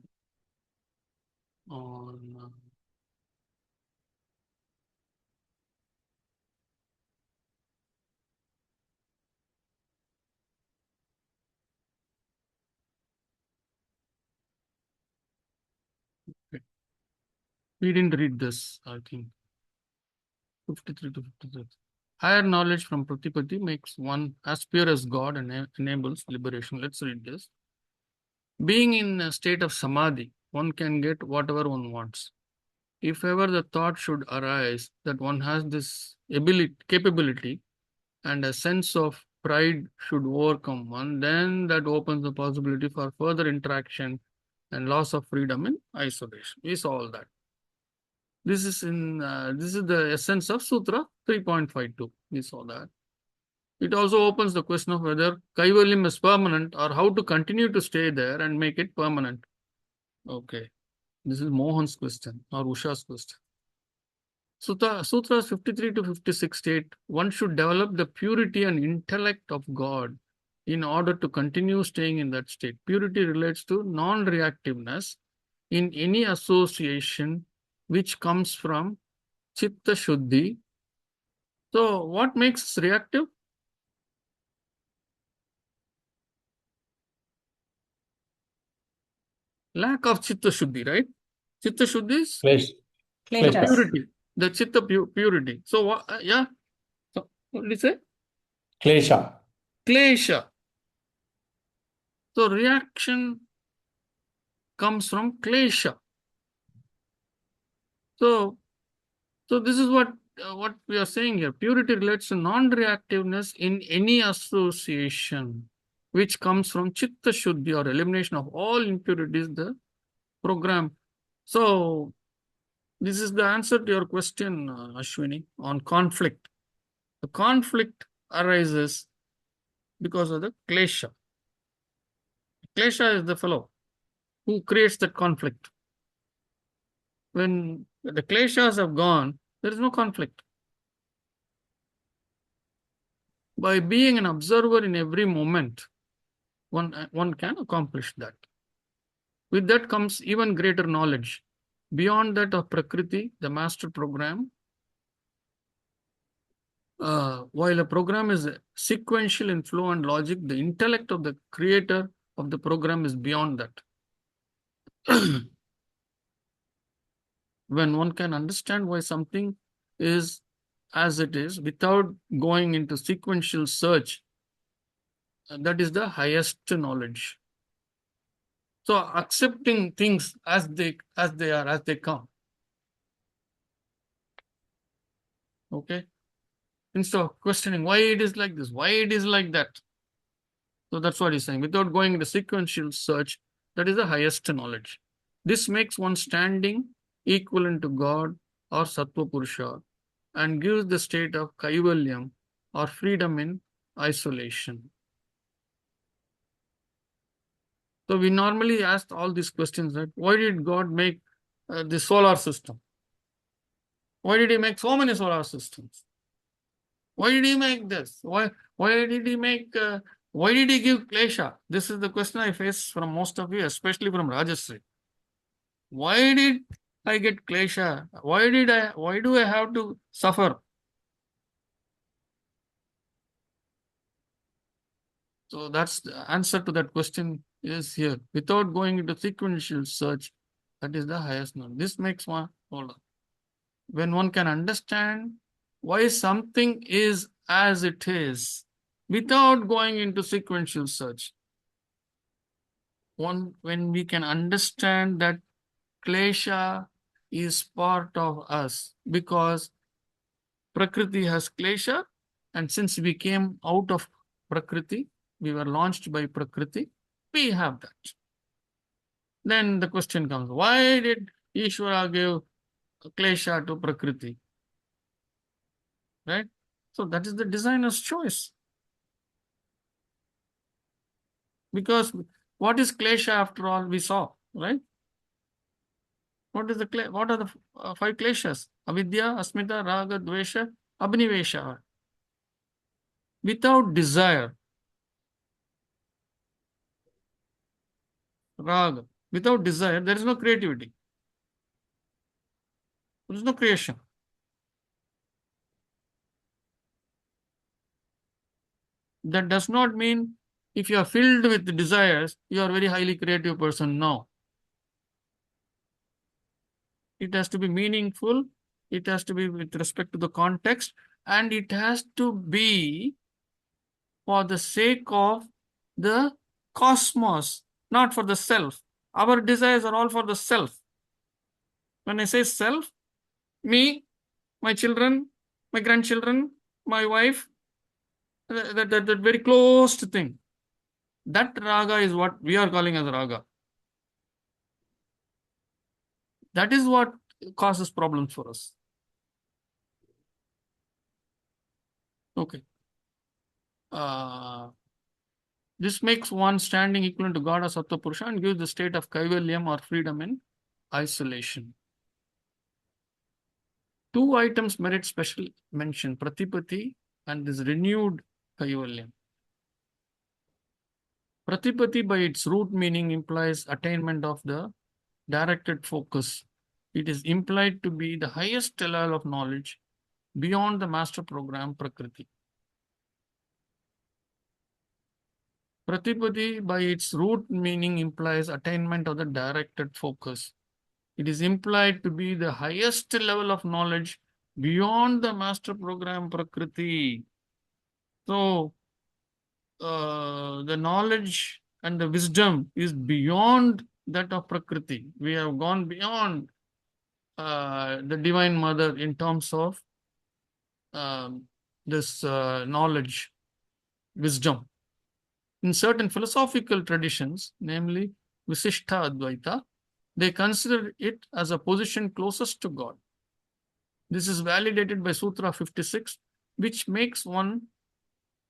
We didn't read this, I think. 53 to 53. Higher knowledge from Pratipatti makes one as pure as God and enables liberation. Let's read this. Being in a state of samadhi, one can get whatever one wants. If ever the thought should arise that one has this capability, and a sense of pride should overcome one, then that opens the possibility for further interaction and loss of freedom in isolation. We saw all that. This is the essence of Sutra 3.52. We saw that. It also opens the question of whether Kaivalyam is permanent or how to continue to stay there and make it permanent. Okay. This is Mohan's question or Usha's question. Sutras 53 to 56 state one should develop the purity and intellect of God in order to continue staying in that state. Purity relates to non-reactiveness in any association which comes from Chitta Shuddhi. So, what makes us reactive? Lack of Chitta Shuddhi, right? Chitta Shuddhi is Klesh. Kleshas. purity. The Chitta purity. So, yeah. So, what did you say? Klesha. Klesha. So, reaction comes from Klesha. So this is what we are saying here. Purity relates to non-reactiveness in any association, which comes from Chitta Shuddhi or elimination of all impurities, the program. So this is the answer to your question, Ashwini, on conflict. The conflict arises because of the klesha. Klesha is the fellow who creates that conflict. When the kleshas have gone, there is no conflict. By being an observer in every moment, one can accomplish that. With that comes even greater knowledge. Beyond that of Prakriti, the master program, while a program is sequential in flow and logic, the intellect of the creator of the program is beyond that. When one can understand why something is as it is without going into sequential search, that is the highest knowledge. So accepting things as they are, as they come. Okay. Instead of questioning why it is like this, why it is like that. So that's what he's saying. Without going into sequential search, that is the highest knowledge. This makes one standing equivalent to God or Sattva Purusha and gives the state of Kaivalyam or freedom in isolation. So we normally ask all these questions, right? Why did God make the solar system? Why did he make so many solar systems? Why did he make this? Why did he make, why did he give Klesha? This is the question I face from most of you, especially from Rajasri. Why did I get Klesha? Why do I have to suffer? So that's the answer to that question is here. Without going into sequential search, that is the highest knowledge. This makes one, hold on. When one can understand why something is as it is, without going into sequential search, when we can understand that klesha is part of us, because Prakriti has klesha, and since we came out of Prakriti, we were launched by Prakriti, we have that. Then the question comes, why did Ishvara give klesha to Prakriti? Right? So that is the designer's choice. Because what is klesha after all? We saw, right? What are the five kleshas? Avidya, asmita, raga, dvesha, abhinivesha. Without desire, raga, without desire, there is no creativity. There is no creation. That does not mean if you are filled with desires, you are a very highly creative person. No. It has to be meaningful. It has to be with respect to the context, and it has to be for the sake of the cosmos, not for the self. Our desires are all for the self. When I say self, me, my children, my grandchildren, my wife, that very close thing. That raga is what we are calling as raga. That is what causes problems for us. Okay. This makes one standing equivalent to God or Sattva Purusha and gives the state of Kaivalyam or freedom in isolation. Two items merit special mention, Pratipati and this renewed Kaivalyam. Pratipati by its root meaning implies attainment of the directed focus. It is implied to be the highest level of knowledge beyond the master program Prakriti. Pratipati by its root meaning implies attainment of the directed focus. It is implied to be the highest level of knowledge beyond the master program Prakriti. So, the knowledge and the wisdom is beyond that of Prakriti. We have gone beyond the Divine Mother in terms of this knowledge, wisdom. In certain philosophical traditions, namely Visishtha Advaita, they consider it as a position closest to God. This is validated by Sutra 56, which makes one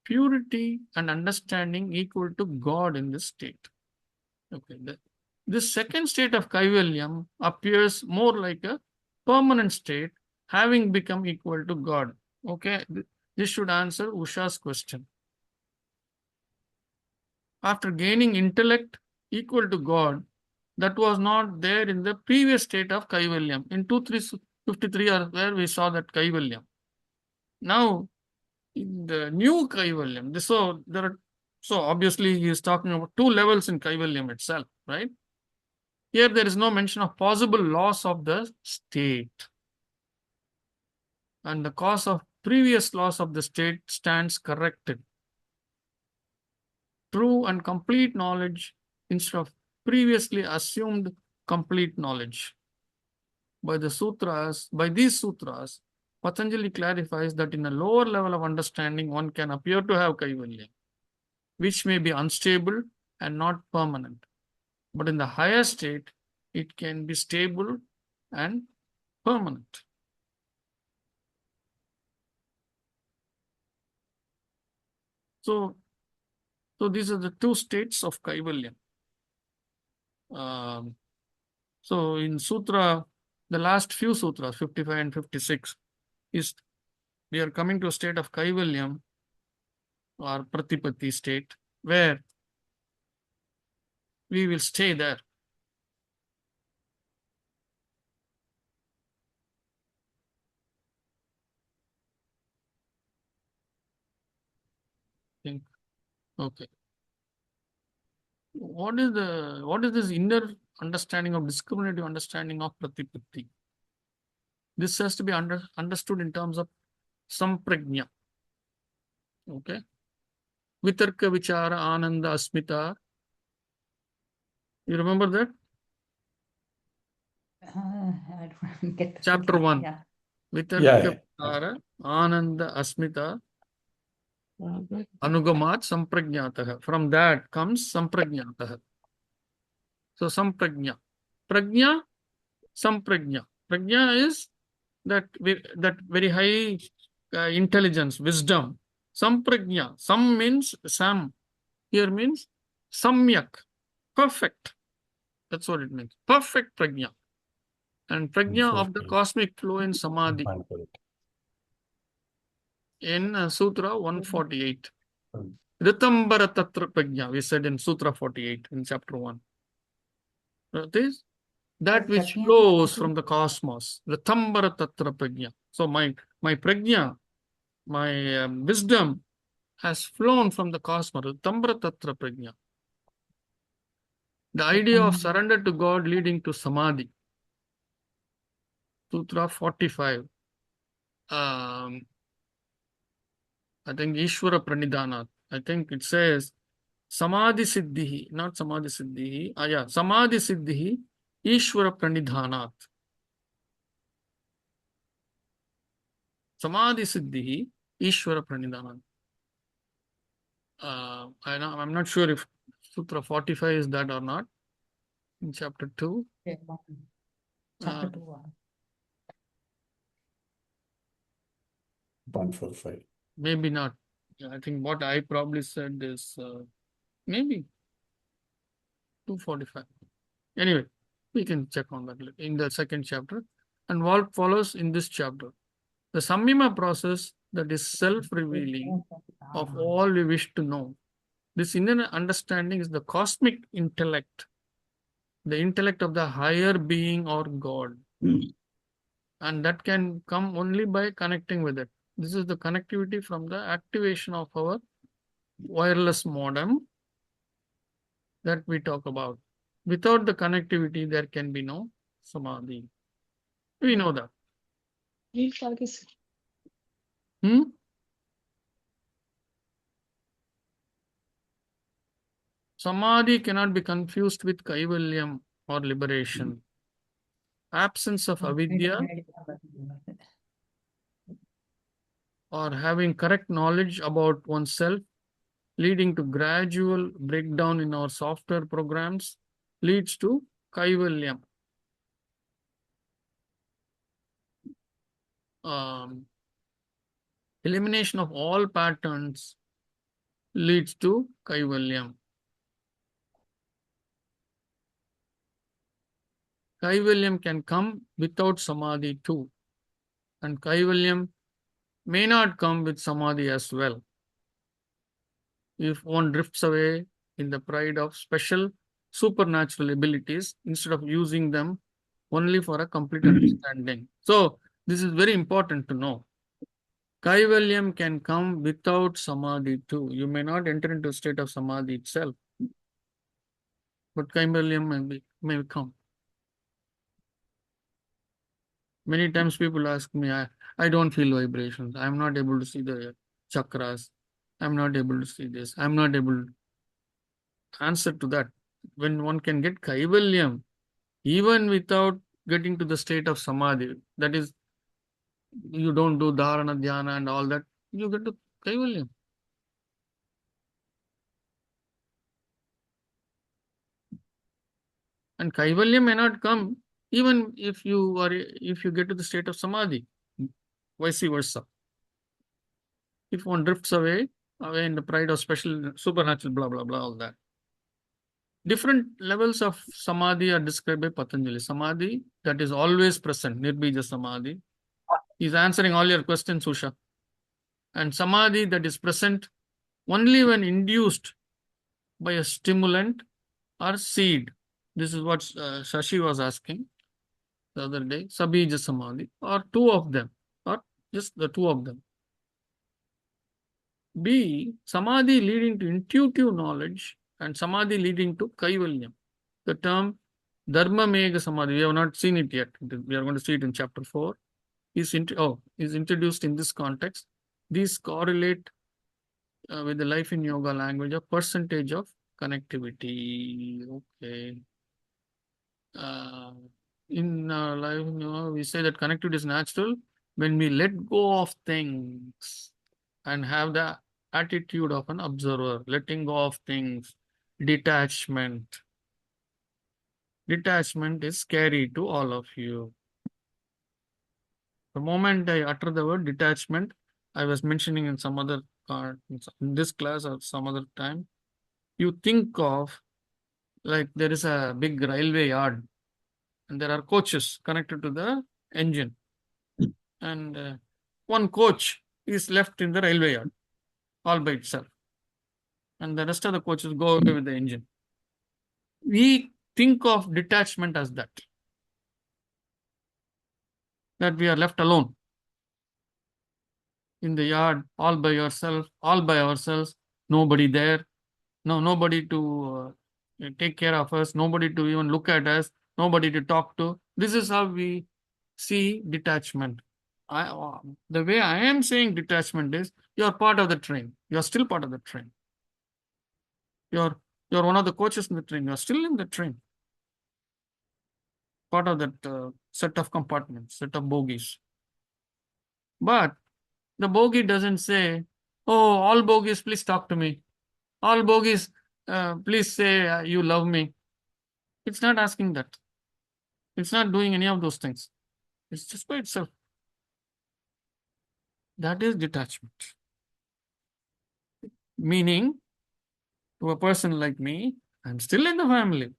purity and understanding equal to God in this state. Okay. This second state of Kaivalyam appears more like a permanent state, having become equal to God. Okay. This should answer Usha's question. After gaining intellect equal to God, that was not there in the previous state of Kaivalyam. In 2353 or where we saw that Kaivalyam. Now, in the new Kaivalyam, so obviously he is talking about two levels in Kaivalyam itself, right? Here there is no mention of possible loss of the state. And the cause of previous loss of the state stands corrected. True and complete knowledge instead of previously assumed complete knowledge. By these sutras, Patanjali clarifies that in a lower level of understanding, one can appear to have Kaivalya, which may be unstable and not permanent. But in the higher state, it can be stable and permanent. So these are the two states of Kaivalya. So in Sutra, the last few sutras, 55 and 56, we are coming to a state of Kaivalyam or Pratipatti state where we will stay there. Think. Okay. What is this inner understanding of discriminative understanding of Pratipatti? This has to be understood in terms of samprajna. Okay. Vitarka vichara ananda asmita. You remember that? I don't get the Chapter 1. Yeah. Vitarka vichara ananda asmita anugamat samprajnatah. From that comes samprajnatah. So samprajna. Prajna, samprajna. Prajna is that very high intelligence, wisdom. Samprajna. Sam means sam. Here means samyak. Perfect. That's what it means. Perfect prajna. And prajna of the cosmic flow in samadhi. In Sutra 148. Ritambara tatra prajna, we said in Sutra 48 in chapter 1. That which flows from the cosmos. Ritambara tatra prajna. So my prajna, my wisdom has flown from the cosmos. Ritambara tatra prajna. The idea of surrender to God leading to samadhi. Sutra 45. I think Ishvara Pranidhanat. I think it says Samadhi Siddhihi, not Samadhi Siddhihi. Yeah, Samadhi Siddhihi, Ishvara Pranidhanat. Samadhi Siddhihi, Ishvara Pranidhanat. I'm not sure if Sutra 45 is that or not. In chapter 2. Chapter 2. 145. Maybe not. I think what I probably said is maybe 245. Anyway, we can check on that in the second chapter. And what follows in this chapter? The Samyama process that is self-revealing of all we wish to know. This inner understanding is the cosmic intellect, the intellect of the higher being or God. And that can come only by connecting with it. This is the connectivity from the activation of our wireless modem that we talk about. Without the connectivity, there can be no samadhi. We know that. We'll talk this. Hmm? Samadhi cannot be confused with kaivalyam or liberation. Absence of avidya or having correct knowledge about oneself, leading to gradual breakdown in our software programs, leads to kaivalyam. Elimination of all patterns leads to kaivalyam. Kaivalyam can come without samadhi too, and kaivalyam may not come with samadhi as well. If one drifts away in the pride of special supernatural abilities instead of using them only for a complete understanding. So, this is very important to know. Kaivalyam can come without samadhi too. You may not enter into a state of samadhi itself, but kaivalyam may come. Many times people ask me, I don't feel vibrations. I'm not able to see the chakras. I'm not able to see this. I'm not able to answer to that. When one can get kaivalyam, even without getting to the state of samadhi, that is, you don't do dharana, dhyana and all that, you get to kaivalyam. And kaivalyam may not come even if you get to the state of samadhi, vice versa. If one drifts away in the pride of special supernatural, blah, blah, blah, all that. Different levels of samadhi are described by Patanjali. Samadhi that is always present, nirbija samadhi. He's answering all your questions, Usha. And samadhi that is present only when induced by a stimulant or seed. This is what Shashi was asking the other day. Sabija samadhi, or two of them, or just the two of them. B, samadhi leading to intuitive knowledge and samadhi leading to kaivalyam. The term dharma mega samadhi, we have not seen it yet. We are going to see it in chapter 4. Is introduced in this context. These correlate with the life in yoga language of percentage of connectivity. Okay. In life, we say that connectivity is natural when we let go of things and have the attitude of an observer, letting go of things, detachment. Detachment is scary to all of you. The moment I utter the word detachment, I was mentioning in some other in this class or some other time, you think of like there is a big railway yard and there are coaches connected to the engine, and one coach is left in the railway yard all by itself, and the rest of the coaches go away with the engine. We think of detachment as that we are left alone in the yard all by yourself, all by ourselves, nobody there, nobody to take care of us, nobody to even look at us, nobody to talk to. This is how we see detachment. The way I am saying detachment is you are part of the train. You are still part of the train. You're one of the coaches in the train. You are still in the train. Part of that set of compartments, set of bogies. But the bogie doesn't say, oh, all bogies, please talk to me. All bogies, please say you love me. It's not asking that. It's not doing any of those things. It's just by itself. That is detachment. Meaning, to a person like me, I'm still in the family.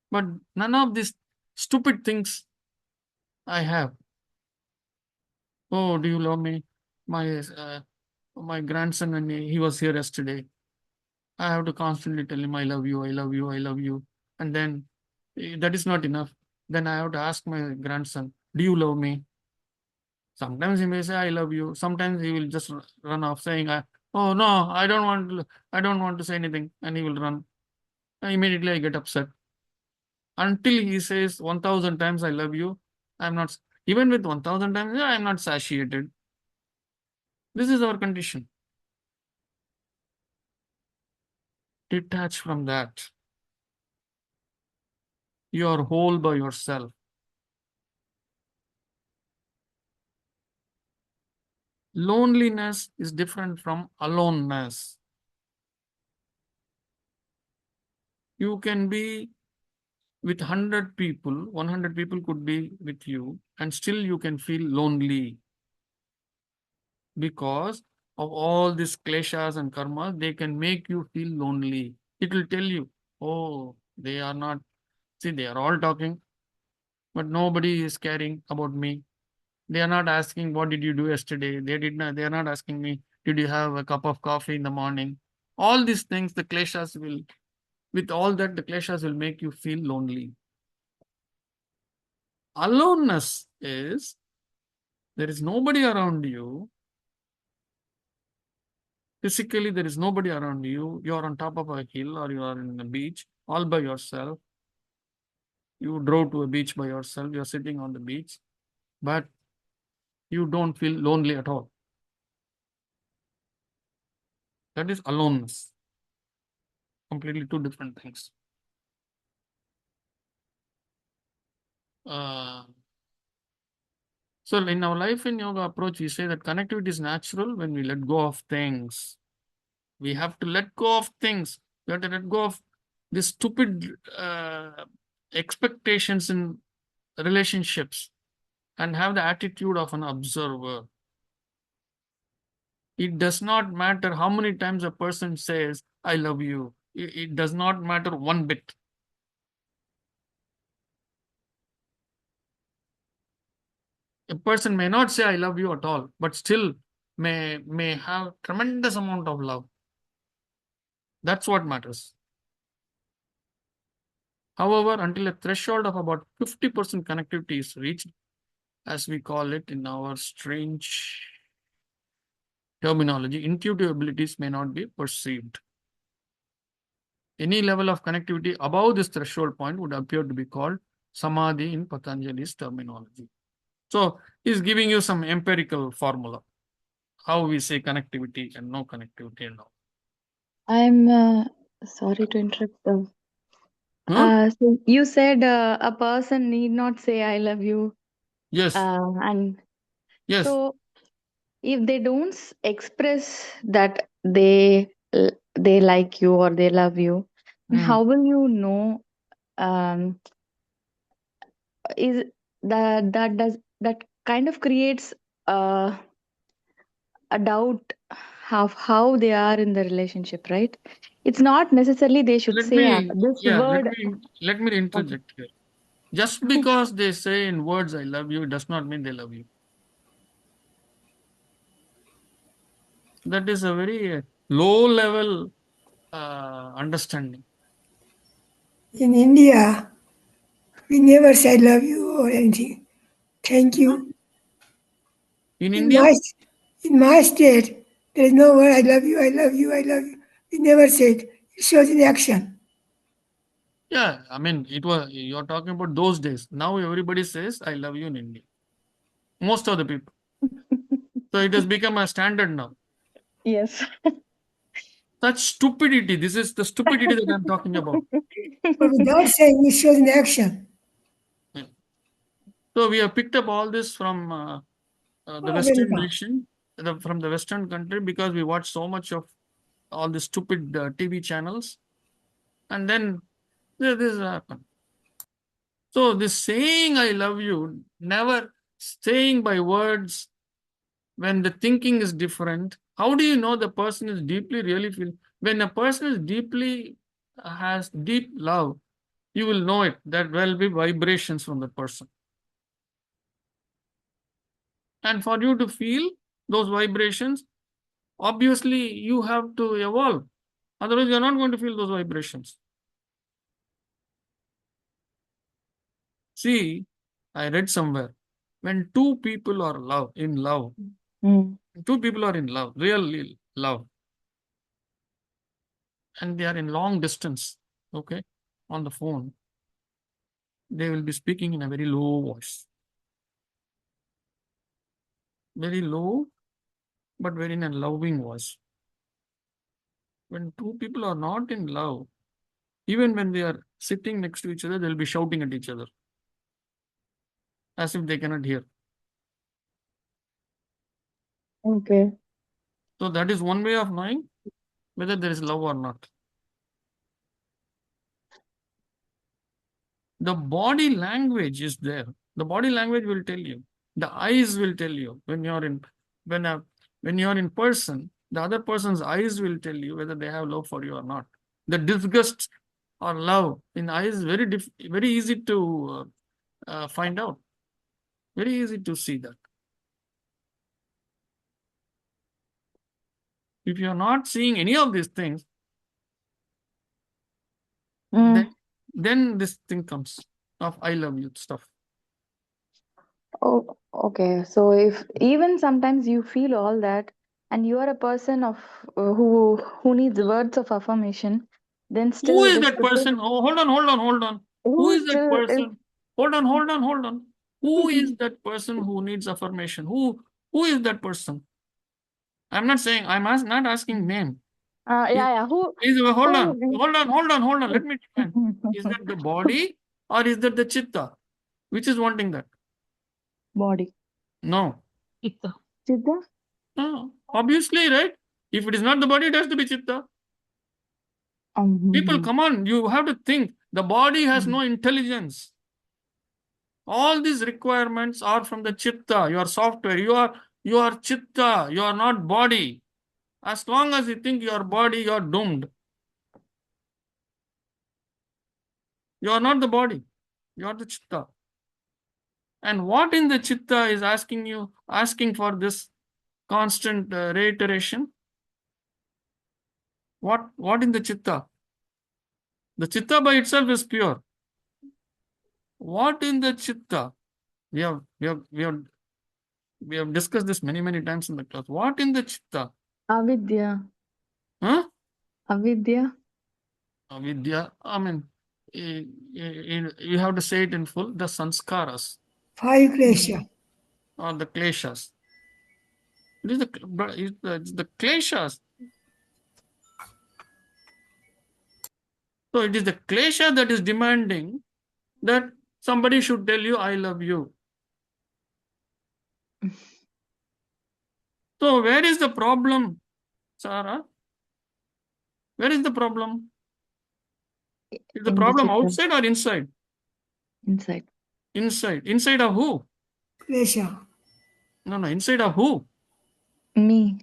But none of these stupid things I have. Oh, do you love me? My grandson, and he was here yesterday. I have to constantly tell him, I love you, I love you, I love you. And then that is not enough. Then I have to ask my grandson, do you love me? Sometimes he may say, I love you. Sometimes he will just run off saying, oh no, I don't want to say anything. And he will run. Immediately I get upset. Until he says 1,000 times I love you, I'm not, even with 1,000 times, I'm not satiated. This is our condition. Detach from that. You are whole by yourself. Loneliness is different from aloneness. You can be with 100 people, 100 people could be with you, and still you can feel lonely because of all these kleshas and karmas. They can make you feel lonely. It will tell you, oh, they are not, see, they are all talking, but nobody is caring about me. They are not asking, what did you do yesterday? They are not asking me, did you have a cup of coffee in the morning? All these things, the kleshas will, with all that, the kleshas will make you feel lonely. Aloneness is there is nobody around you. Physically, there is nobody around you. You are on top of a hill or you are in a beach all by yourself. You drove to a beach by yourself. You are sitting on the beach, but you don't feel lonely at all. That is aloneness. Completely two different things. So in our life in yoga approach, we say that connectivity is natural when we let go of things. We have to let go of things. We have to let go of these stupid expectations in relationships and have the attitude of an observer. It does not matter how many times a person says, I love you. It does not matter one bit. A person may not say, I love you at all, but still may have tremendous amount of love. That's what matters. However, until a threshold of about 50% connectivity is reached, as we call it in our strange terminology, intuitive abilities may not be perceived. Any level of connectivity above this threshold point would appear to be called samadhi in Patanjali's terminology. So he's giving you some empirical formula, how we say connectivity and no connectivity and all. I'm sorry to interrupt. So you said a person need not say I love you, Yes, and yes. so if they don't express that they like you or they love you, then how will you know? Um, is that kind of creates uh, a doubt of how they are in the relationship, right? It's not necessarily they should Let say me, this yeah, word. let me Okay. interject here. Just because they say in words I love you does not mean they love you. That is a very low level understanding. In India, we never say I love you or anything. Thank you. In In India? my, in my state, there is no word I love you, I love you, I love you. We never say it. It shows in action. Yeah, I mean, you're talking about those days. Now everybody says I love you in India. Most of the people. So it has become a standard now. Yes. Such stupidity. This is the stupidity that I'm talking about. But without saying, it shows in action. Yeah. So we have picked up all this from the Western America. nation, from the Western country, because we watch so much of all the stupid TV channels. And then this happened. So this saying I love you, never saying by words when the thinking is different. How do you know the person is deeply really feel? When a person is deeply has deep love, you will know it. There will be vibrations from the person. And for you to feel those vibrations, obviously you have to evolve. Otherwise, you're not going to feel those vibrations. See, I read somewhere when two people are in love, two people are in love, really love, and they are in long distance, okay, on the phone. they will be speaking in a very low voice. Very low, but very in a loving voice. When two people are not in love, even when they are sitting next to each other, they'll be shouting at each other as if they cannot hear. Okay. So that is one way of knowing whether there is love or not. The body language is there. The body language will tell you. The eyes will tell you when you're in when you're in person. The other person's eyes will tell you whether they have love for you or not. The disgust or love in eyes is very easy to find out. Very easy to see that. If you are not seeing any of these things, Mm. then this thing comes of I love you stuff. Oh, okay. So if even sometimes you feel all that, and you are a person of who needs words of affirmation, then Who still it is is that stupid. person? Oh, hold on. Who Who is that still is? person? Hold on. Who is that person who needs affirmation? Who is that person? I'm not saying not asking name. Yeah, yeah. Who Hold on. who? Let me define. Is that the body or is that the chitta? Which is wanting that? Body. No. Chitta. Chitta? No. Obviously, right? If it is not the body, it has to be chitta. People, come on, you have to think. The body has no intelligence. All these requirements are from the chitta, your software. You are chitta, you are not body. As long as you think you are body, you are doomed. You are not the body, you are the chitta. And what in the chitta is asking for this constant reiteration? What in the chitta? The chitta by itself is pure. What in the chitta? We have discussed this many times in the class. What in the chitta? Avidya. Huh? Avidya. Vidya. I mean, you have to say it in full. The sanskaras 5 klesha. or the kleshas. It is the kleshas. So it is the klesha that is demanding that somebody should tell you, I love you. So where is the problem, Sarah? Where is the problem? Is the In the problem chitta. outside or inside? Inside. Inside. Inside of who? Klesha. No. Inside of who? Me.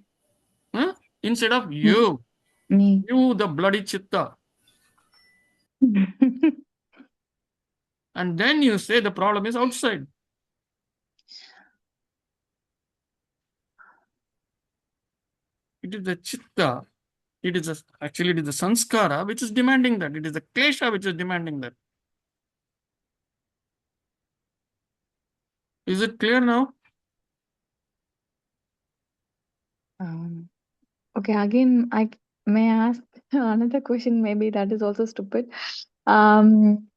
Huh? Inside of Me. you. Me. You, the bloody chitta. And then you say the problem is outside. It is the chitta. Actually it is the sanskara which is demanding that. It is the klesha which is demanding that. Is it clear now? Okay, again, I may ask another question. Maybe that is also stupid. Um,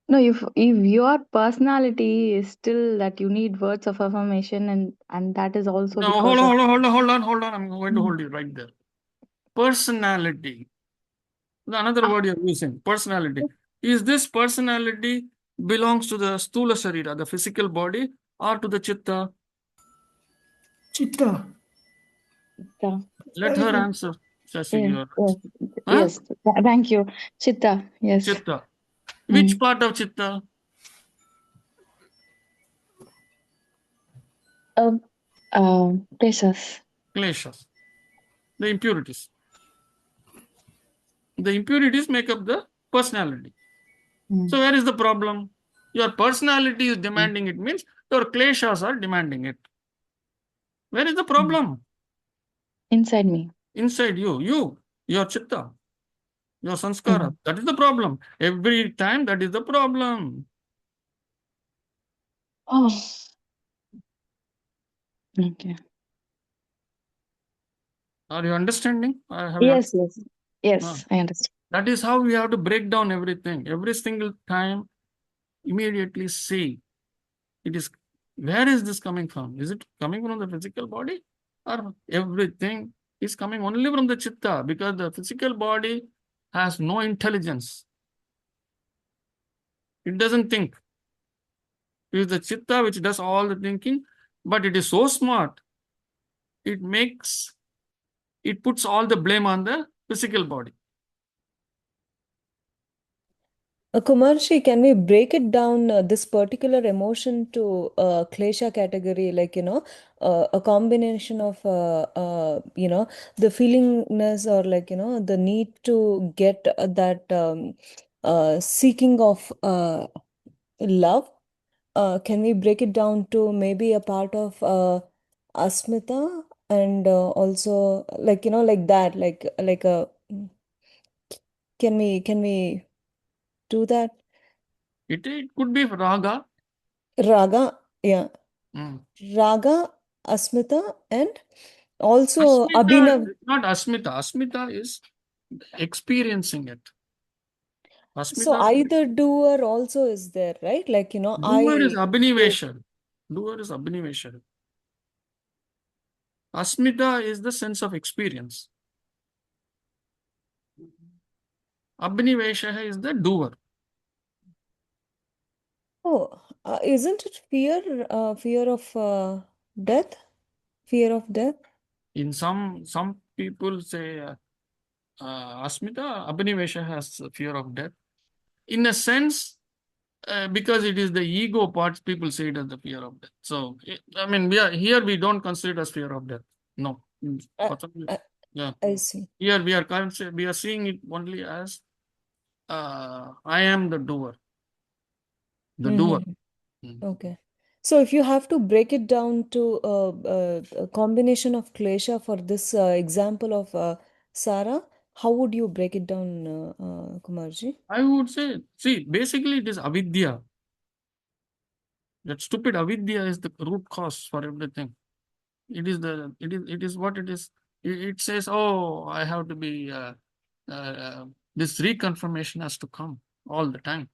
no, if your personality is still that you need words of affirmation, and that is also No, because of. hold on. I'm going to hold you right there. Personality. Another word you're using, personality. Is this personality belongs to the stula sharira, the physical body, or to the chitta? Chitta. Chitta. Let her answer, Shashi. Yeah, Your yes, answer. Huh? yes. Thank you, Chitta. Yes. Chitta. Which Mm. part of chitta? Um, Precious. Kleshas. The impurities. The impurities make up the personality. So where is the problem? Your personality is demanding it, means your kleshas are demanding it. Where is the problem? Inside me. Inside you, your chitta, your sanskara. That is the problem. Every time that is the problem. Oh, okay. Are you understanding? Have you Yes, yes, understood? yes. I understand. That is how we have to break down everything. Every single time immediately see it is, where is this coming from? Is it coming from the physical body, or everything is coming only from the chitta? Because the physical body has no intelligence. It doesn't think. It is the chitta which does all the thinking, but it is so smart. It puts all the blame on the physical body. Kumarshi, can we break it down, this particular emotion to klesha category, like, a combination of, the feelingness, or like, the need to get that seeking of love? Can we break it down to maybe a part of Asmita, and also like, like that, like a, can we do that? It could be raga. Raga, yeah. Mm. Raga, Asmita, and also Asmita Abhinav. is not Asmita. Asmita is experiencing it. So Asmita, either doer also is there, right? Like, doer is I do. abhinivesha. Doer is abhinivesha. Asmita is the sense of experience. Abhinivesha is the doer. Oh, isn't it fear, fear of death? Fear of death? In some people say Asmita, Abhinivesha has fear of death. In a sense, because it is the ego part, people say it as the fear of death. So, I mean, we don't consider it as fear of death. No. I, I, Yeah. I see. Here we are seeing it only as I am the doer. The doer. Mm-hmm. Okay. So if you have to break it down to a combination of klesha for this example of Sarah, how would you break it down, Kumarji? I would say, see, basically it is avidya. That stupid avidya is the root cause for everything. It is what it is. It says, oh, I have to be this reconfirmation has to come all the time.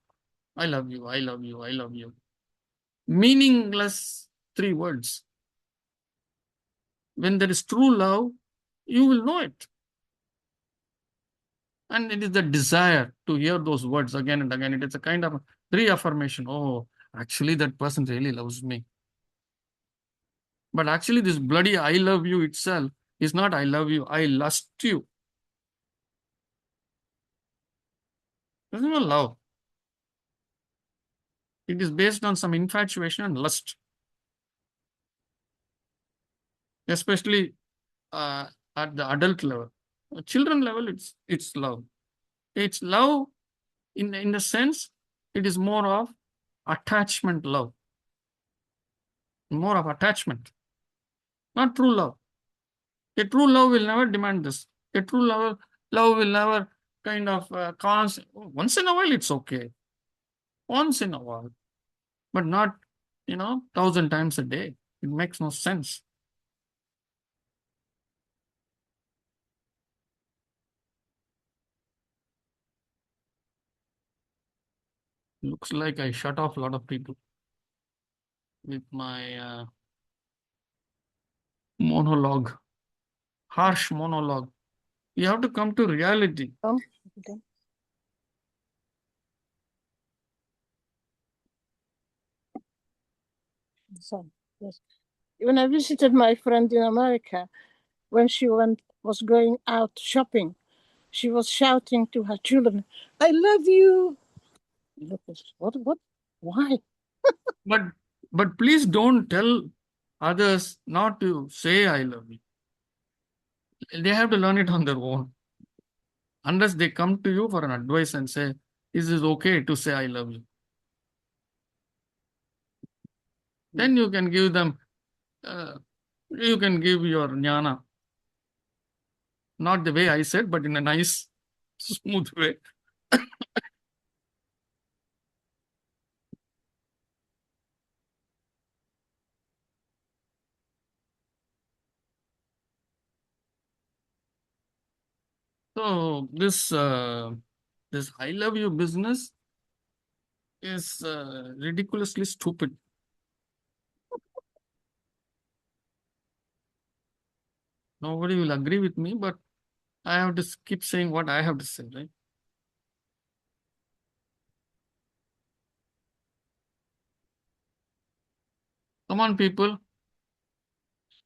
I love you, I love you, I love you. Meaningless 3 words. When there is true love, you will know it. And it is the desire to hear those words again and again. It is a kind of reaffirmation. Oh, actually, that person really loves me. But actually, this bloody I love you itself is not I love you, I lust you. There's no love. It is based on some infatuation and lust. Especially at the adult level. Children level, it's love. It's love in the sense it is more of attachment love. More of attachment, not true love. A true love will never demand this. A true love will never kind of once in a while it's okay. Once in a while. But not, 1,000 times a day. It makes no sense. Looks like I shut off a lot of people with my monologue, harsh monologue. You have to come to reality. Okay. So, yes. When I visited my friend in America, when she was going out shopping, she was shouting to her children, "I love you." Look, what? Why? But please don't tell others not to say I love you. They have to learn it on their own. Unless they come to you for an advice and say, is it okay to say I love you? Then you can give them, you can give your jnana. Not the way I said, but in a nice, smooth way. So this I love you business is ridiculously stupid. Nobody will agree with me, but I have to keep saying what I have to say, right? Come on, people.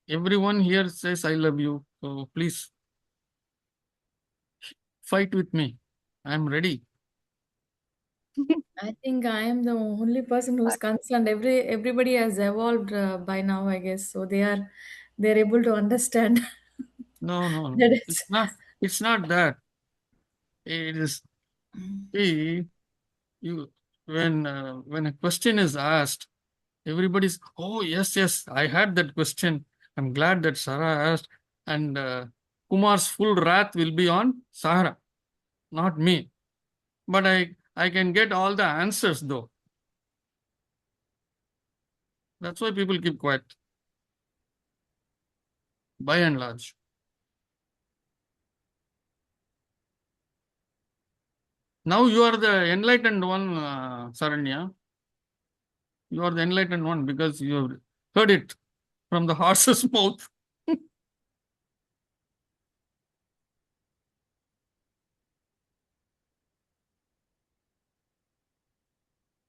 Everyone here says I love you. So please fight with me. I'm ready. I think I am the only person who's concerned. Everybody has evolved by now, I guess. So they're able to understand No, no, no. that It's it's not. It's not that. It is. See, you when a question is asked, everybody's, oh yes, yes, I had that question. I'm glad that Sarah asked, and Kumar's full wrath will be on Sarah, not me. But I can get all the answers though. That's why people keep quiet, by and large. Now you are the enlightened one, Saranya. You are the enlightened one because you have heard it from the horse's mouth.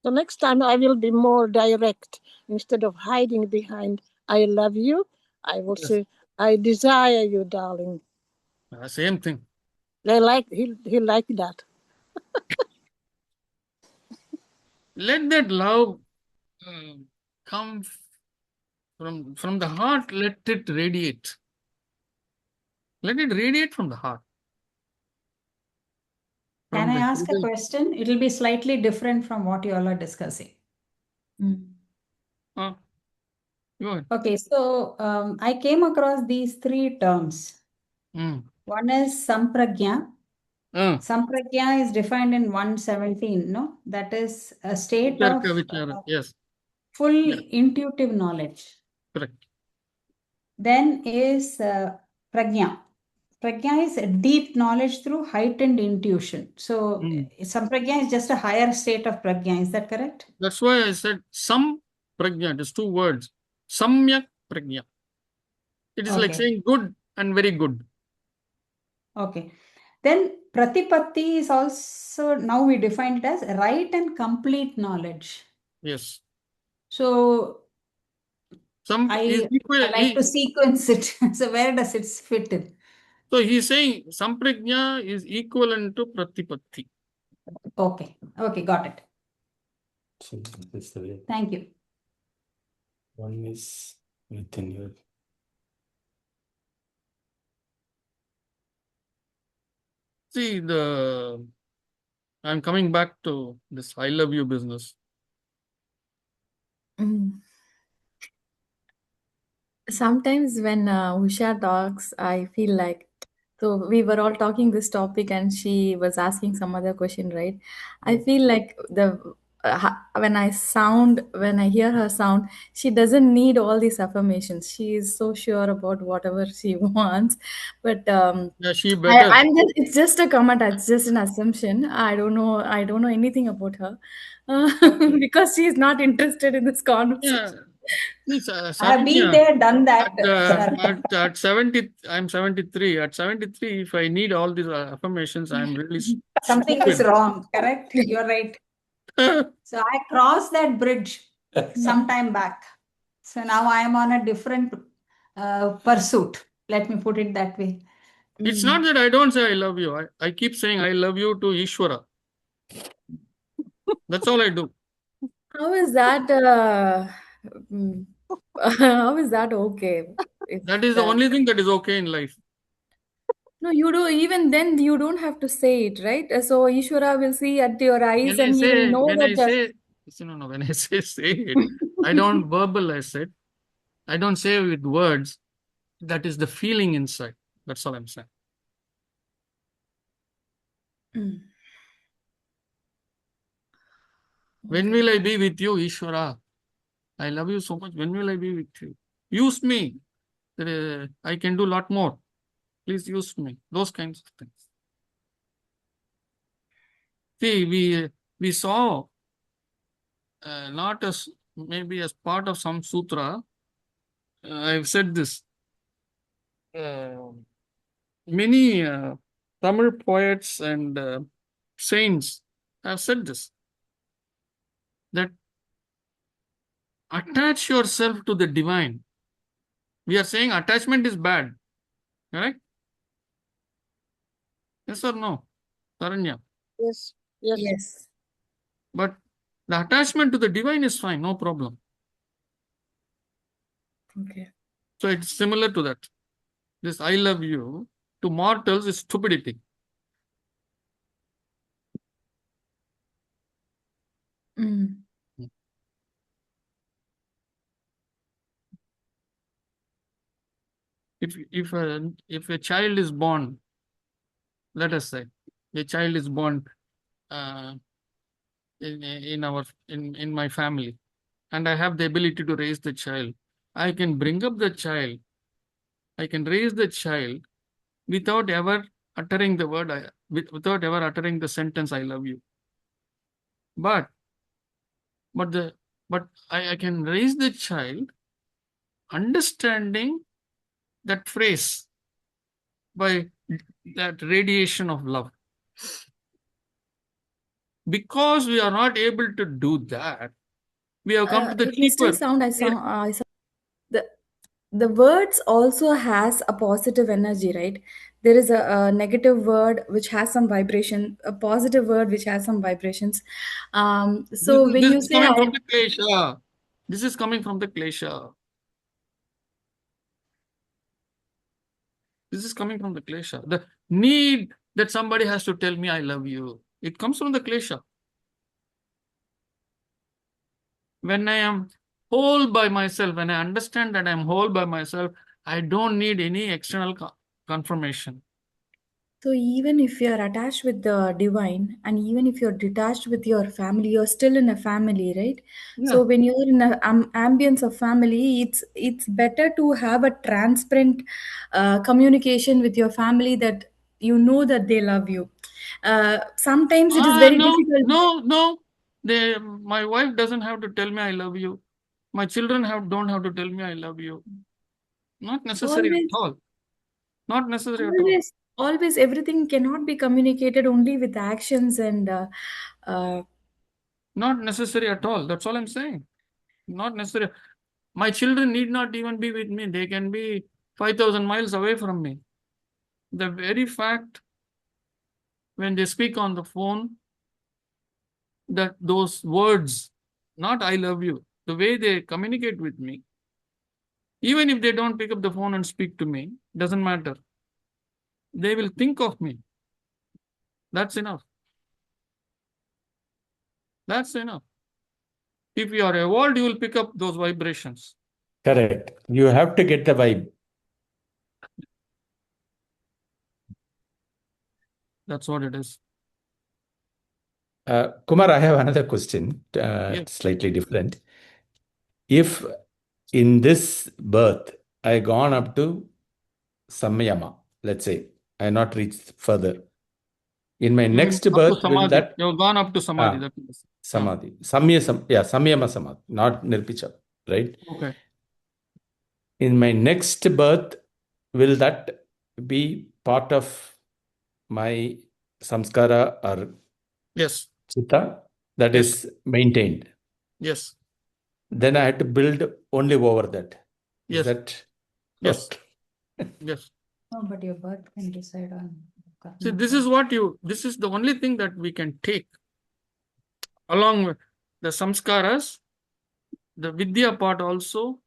So next time I will be more direct. Instead of hiding behind I love you, I will Yes. say I desire you, darling. Same thing. He like that. Let that love come from the heart. Let it radiate. Let it radiate from the heart. Can From I the ask a hidden- question? It'll be slightly different from what you all are discussing. Go ahead. Okay, so I came across these three terms. One is sampragya. Sampragya is defined in 117, no? That is a state of Vichara. Yes, full yes, intuitive knowledge. correct. Then is prajna. Prajna is a deep knowledge through heightened intuition. So sampragya is just a higher state of prajna. Is that correct? That's why I said some prajna. Just two words. Samyak prajna. It is like saying good and very good. Okay. Then pratipatti is also, now we define it as right and complete knowledge. Yes. So Some is equal. I like to sequence it. So where does it fit in? So he's saying samprajna is equivalent to pratipatti. Okay. Okay, got it. So that's the way. Thank you. One is within your. See, I'm coming back to this I love you business. Sometimes when Usha talks, I feel like, so we were all talking this topic and she was asking some other question, right? I feel like when I hear her sound, she doesn't need all these affirmations. She is so sure about whatever she wants. But Yeah, she better. it's just a comment. It's just an assumption. I don't know. I don't know anything about her because she is not interested in this conversation. Yeah. I have been there, done that. At 70, I'm 73. At 73, if I need all these affirmations, I'm really Something is stupid. wrong, correct? You're right. So I crossed that bridge some time back. So now I am on a different pursuit. Let me put it that way. It's not that I don't say I love you. I keep saying I love you to Ishwara. That's all I do. How is that? How is that okay? That is the only thing that is okay in life. No, you do. Even then, you don't have to say it, right? So Ishwara will see at your eyes, and he will know When I that. say, no, when I say it, I don't verbalize it. I don't say it with words. That is the feeling inside. That's all I'm saying. When will I be with you, Ishwara? I love you so much. When will I be with you? Use me. I can do a lot more. Please use me. Those kinds of things. See, we saw not as maybe as part of some sutra. I've said this. Many Tamil poets and saints have said this, that attach yourself to the divine. We are saying attachment is bad, correct? Yes or no, Taranya? Yes. Yes. Yes. But the attachment to the divine is fine, no problem. Okay. So it's similar to that. This I love you to mortals is stupidity. Mm. If a child is born, let us say a child is born uh, in my family, and I have the ability to raise the child, I can bring up the child, I can raise the child without ever uttering the word without ever uttering the sentence I love you. But I can raise the child understanding that phrase by that radiation of love. Because we are not able to do that, we have come to the It may still cheaper. sound, the words also has a positive energy, right? There is a negative word which has some vibration, a positive word which has some vibrations. So when This you is say coming from the klesha. This is coming from the klesha. This is coming from the klesha. The need that somebody has to tell me I love you. It comes from the klesha. When I am whole by myself, when I understand that I am whole by myself, I don't need any external confirmation. So even if you're attached with the divine, and even if you're detached with your family, you're still in a family, right? Yeah. So when you're in an ambience of family, it's better to have a transparent communication with your family, that you know that they love you. Sometimes it is very difficult. No. My wife doesn't have to tell me I love you. My children don't have to tell me I love you. Not necessary at Always, all. Not necessary at all. always, everything cannot be communicated only with actions and. Uh, Not necessary at all. That's all I'm saying. Not necessary. My children need not even be with me. They can be 5,000 miles away from me. The very fact when they speak on the phone, that those words, not I love you, the way they communicate with me, even if they don't pick up the phone and speak to me, doesn't matter. They will think of me. That's enough. That's enough. If you are evolved, you will pick up those vibrations. Correct. You have to get the vibe. That's what it is. Kumar, I have another question, Yes. slightly different. If in this birth I gone up to Samyama, let's say, I not reached further. In my next Up to birth, will samadhi. that You have gone up to samadhi. That is. Samadhi. Samyama Samadhi, not Nirpicha, right? Okay. In my next birth, will that be part of my samskara or Yes. chitta that Yes. is maintained? Yes. Then I had to build only over that. Is Yes. that? Yes. Okay. Yes. No, but your birth can decide on karma. See, this is the only thing that we can take along with the samskaras, the vidya part also,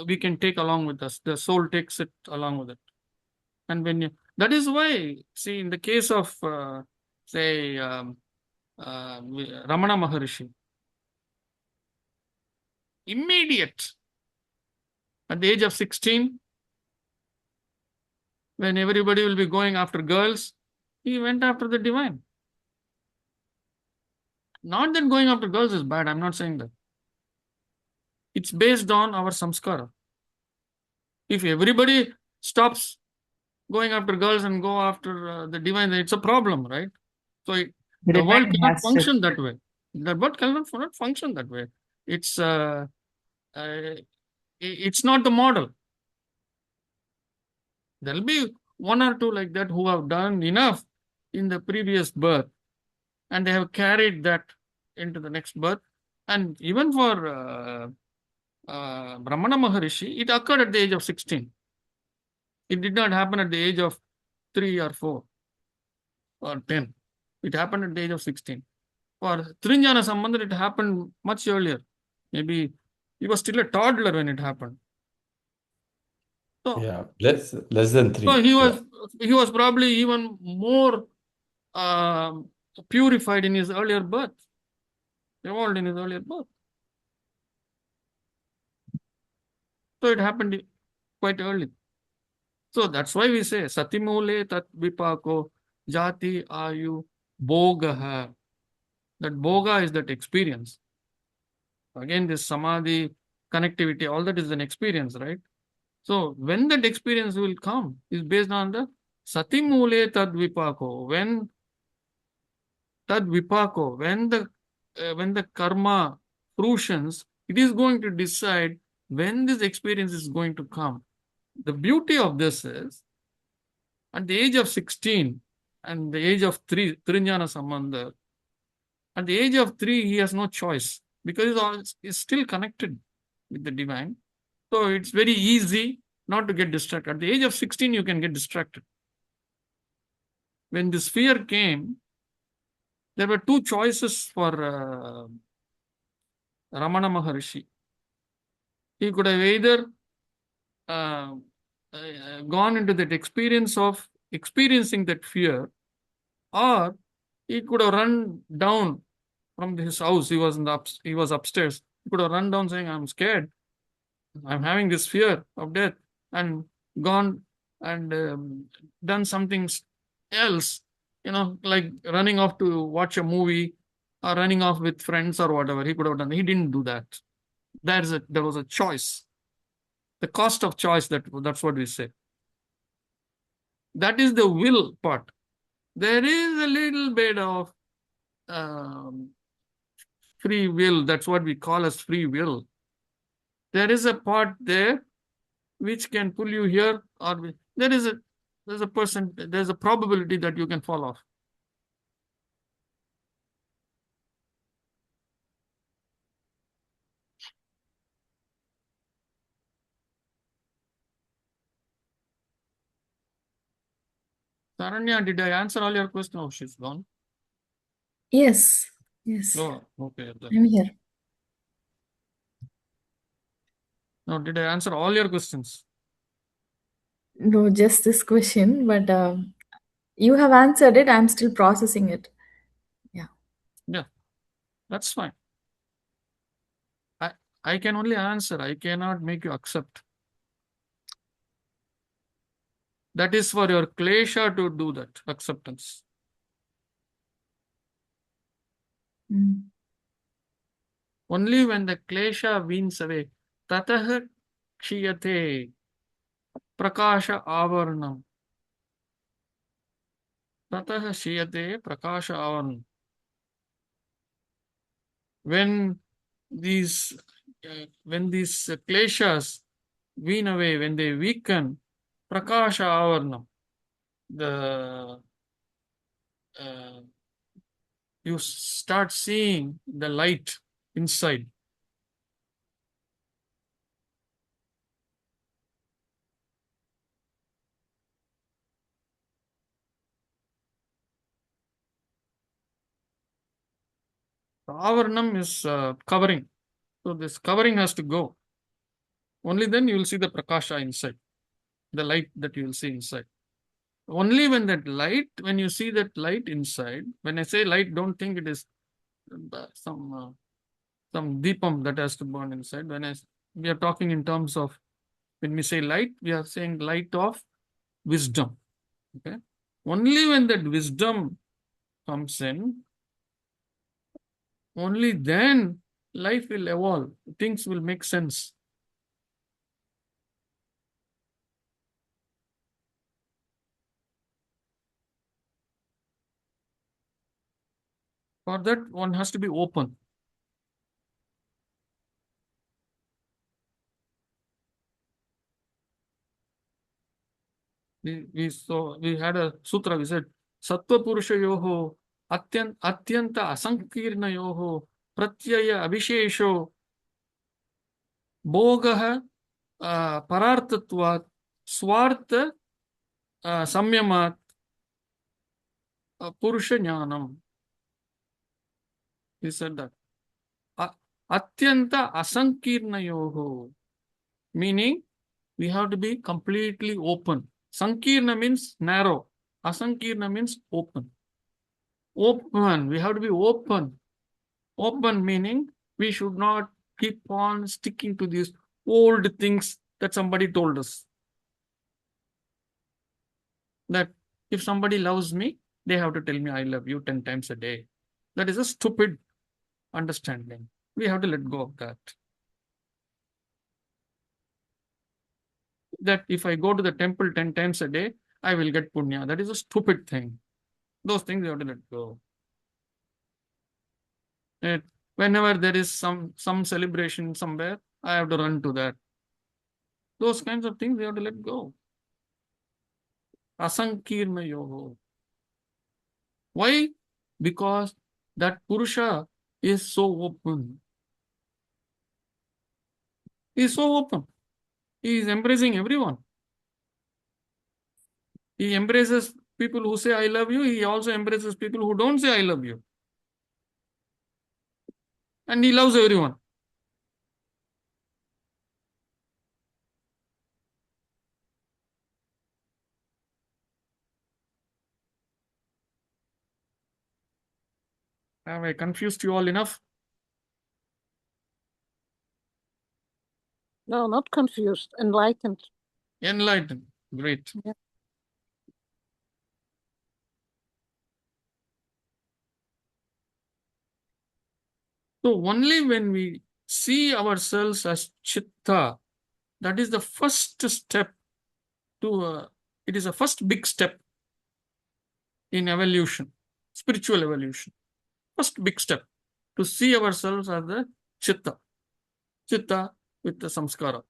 we can take along with us. The soul takes it along with it. And that is why, see, in the case of, say, Ramana Maharishi, immediate, at the age of 16, when everybody will be going after girls, he went after the divine. Not that going after girls is bad, I'm not saying that. It's based on our samskara. If everybody stops going after girls and go after the divine, it's a problem, right? So the world cannot function that way. The bird cannot function that way. It's it's not the model. There'll be one or two like that who have done enough in the previous birth, and they have carried that into the next birth. And even for Brahmana Maharishi, it occurred at the age of 16. It did not happen at the age of 3 or 4 or 10. It happened at the age of 16. For Trinjana Sambandar, it happened much earlier. Maybe he was still a toddler when it happened. So, Yeah, less than so 3. he was probably even more purified in his earlier birth, evolved in his earlier birth. So it happened quite early. So that's why we say Satimule Tat Vipako Jati Ayu Bogaha. That Boga is that experience. Again, this Samadhi, connectivity, all that is an experience, right? So when that experience will come is based on the Satimule Tad Vipako. When Tad Vipako, when the karma fruitions, it is going to decide when this experience is going to come. The beauty of this is at the age of 16 and the age of 3, Trinjana Sambandha, at the age of 3, he has no choice because he's still connected with the divine. So it's very easy not to get distracted. At the age of 16, you can get distracted. When this fear came, there were two choices for Ramana Maharishi. He could have either gone into that experience of experiencing that fear, or he could have run down from his house. He was upstairs. He could have run down saying, "I'm scared. I'm having this fear of death," and gone and done something else, like running off to watch a movie or running off with friends or whatever. He could have done. He didn't do that. There was a choice. The cost of choice, that's what we say. That is the will part. There is a little bit of free will. That's what we call as free will. There is a part there which can pull you here, or there's a probability that you can fall off. Saranya, did I answer all your questions? Oh, she's gone. Yes. Yes. Oh, okay. I'm here. No, did I answer all your questions? No, just this question, but you have answered it. I'm still processing it. Yeah. Yeah, that's fine. I can only answer. I cannot make you accept. That is for your klesha to do that, acceptance. Only when the klesha weans away, tatah kshiyate prakasha avarnam. Tatah kshiyate prakasha avarnam. When these kleshas wean away, when they weaken, prakasha avarnam, you start seeing the light inside. Avarnam is covering. So this covering has to go. Only then you will see the prakasha inside, the light that you will see inside. Only when you see that light inside, when I say light, don't think it is some deepam that has to burn inside. We are talking in terms of, when we say light, we are saying light of wisdom. Okay. Only when that wisdom comes in, only then life will evolve. Things will make sense. For that, one has to be open. We had a sutra. We said Sattva Purusha Yoho Atyanta Asankirna Yoho Pratyaya Abhishesho Bhogaha Parartatvat Swartha Samyamat Purusha Jnanam. He said that. Atyanta Asankirna Yoho, meaning we have to be completely open. Sankirna means narrow. Asankirna means open. Open. We have to be open. Open meaning we should not keep on sticking to these old things that somebody told us. That if somebody loves me, they have to tell me I love you 10 times a day. That is a stupid understanding. We have to let go of that. That if I go to the temple 10 times a day, I will get punya. That is a stupid thing. Those things you have to let go. And whenever there is some celebration somewhere, I have to run to that. Those kinds of things you have to let go. Asankirna yoga. Why? Because that Purusha is so open. He is so open. He is embracing everyone. He embraces people who say I love you. He also embraces people who don't say I love you. And he loves everyone. Have I confused you all enough? No, not confused, enlightened. Enlightened. Great. Yeah. So only when we see ourselves as chitta, that is the first step to, it is the first big step in evolution, spiritual evolution. First big step to see ourselves as the chitta. Chitta with the samskara.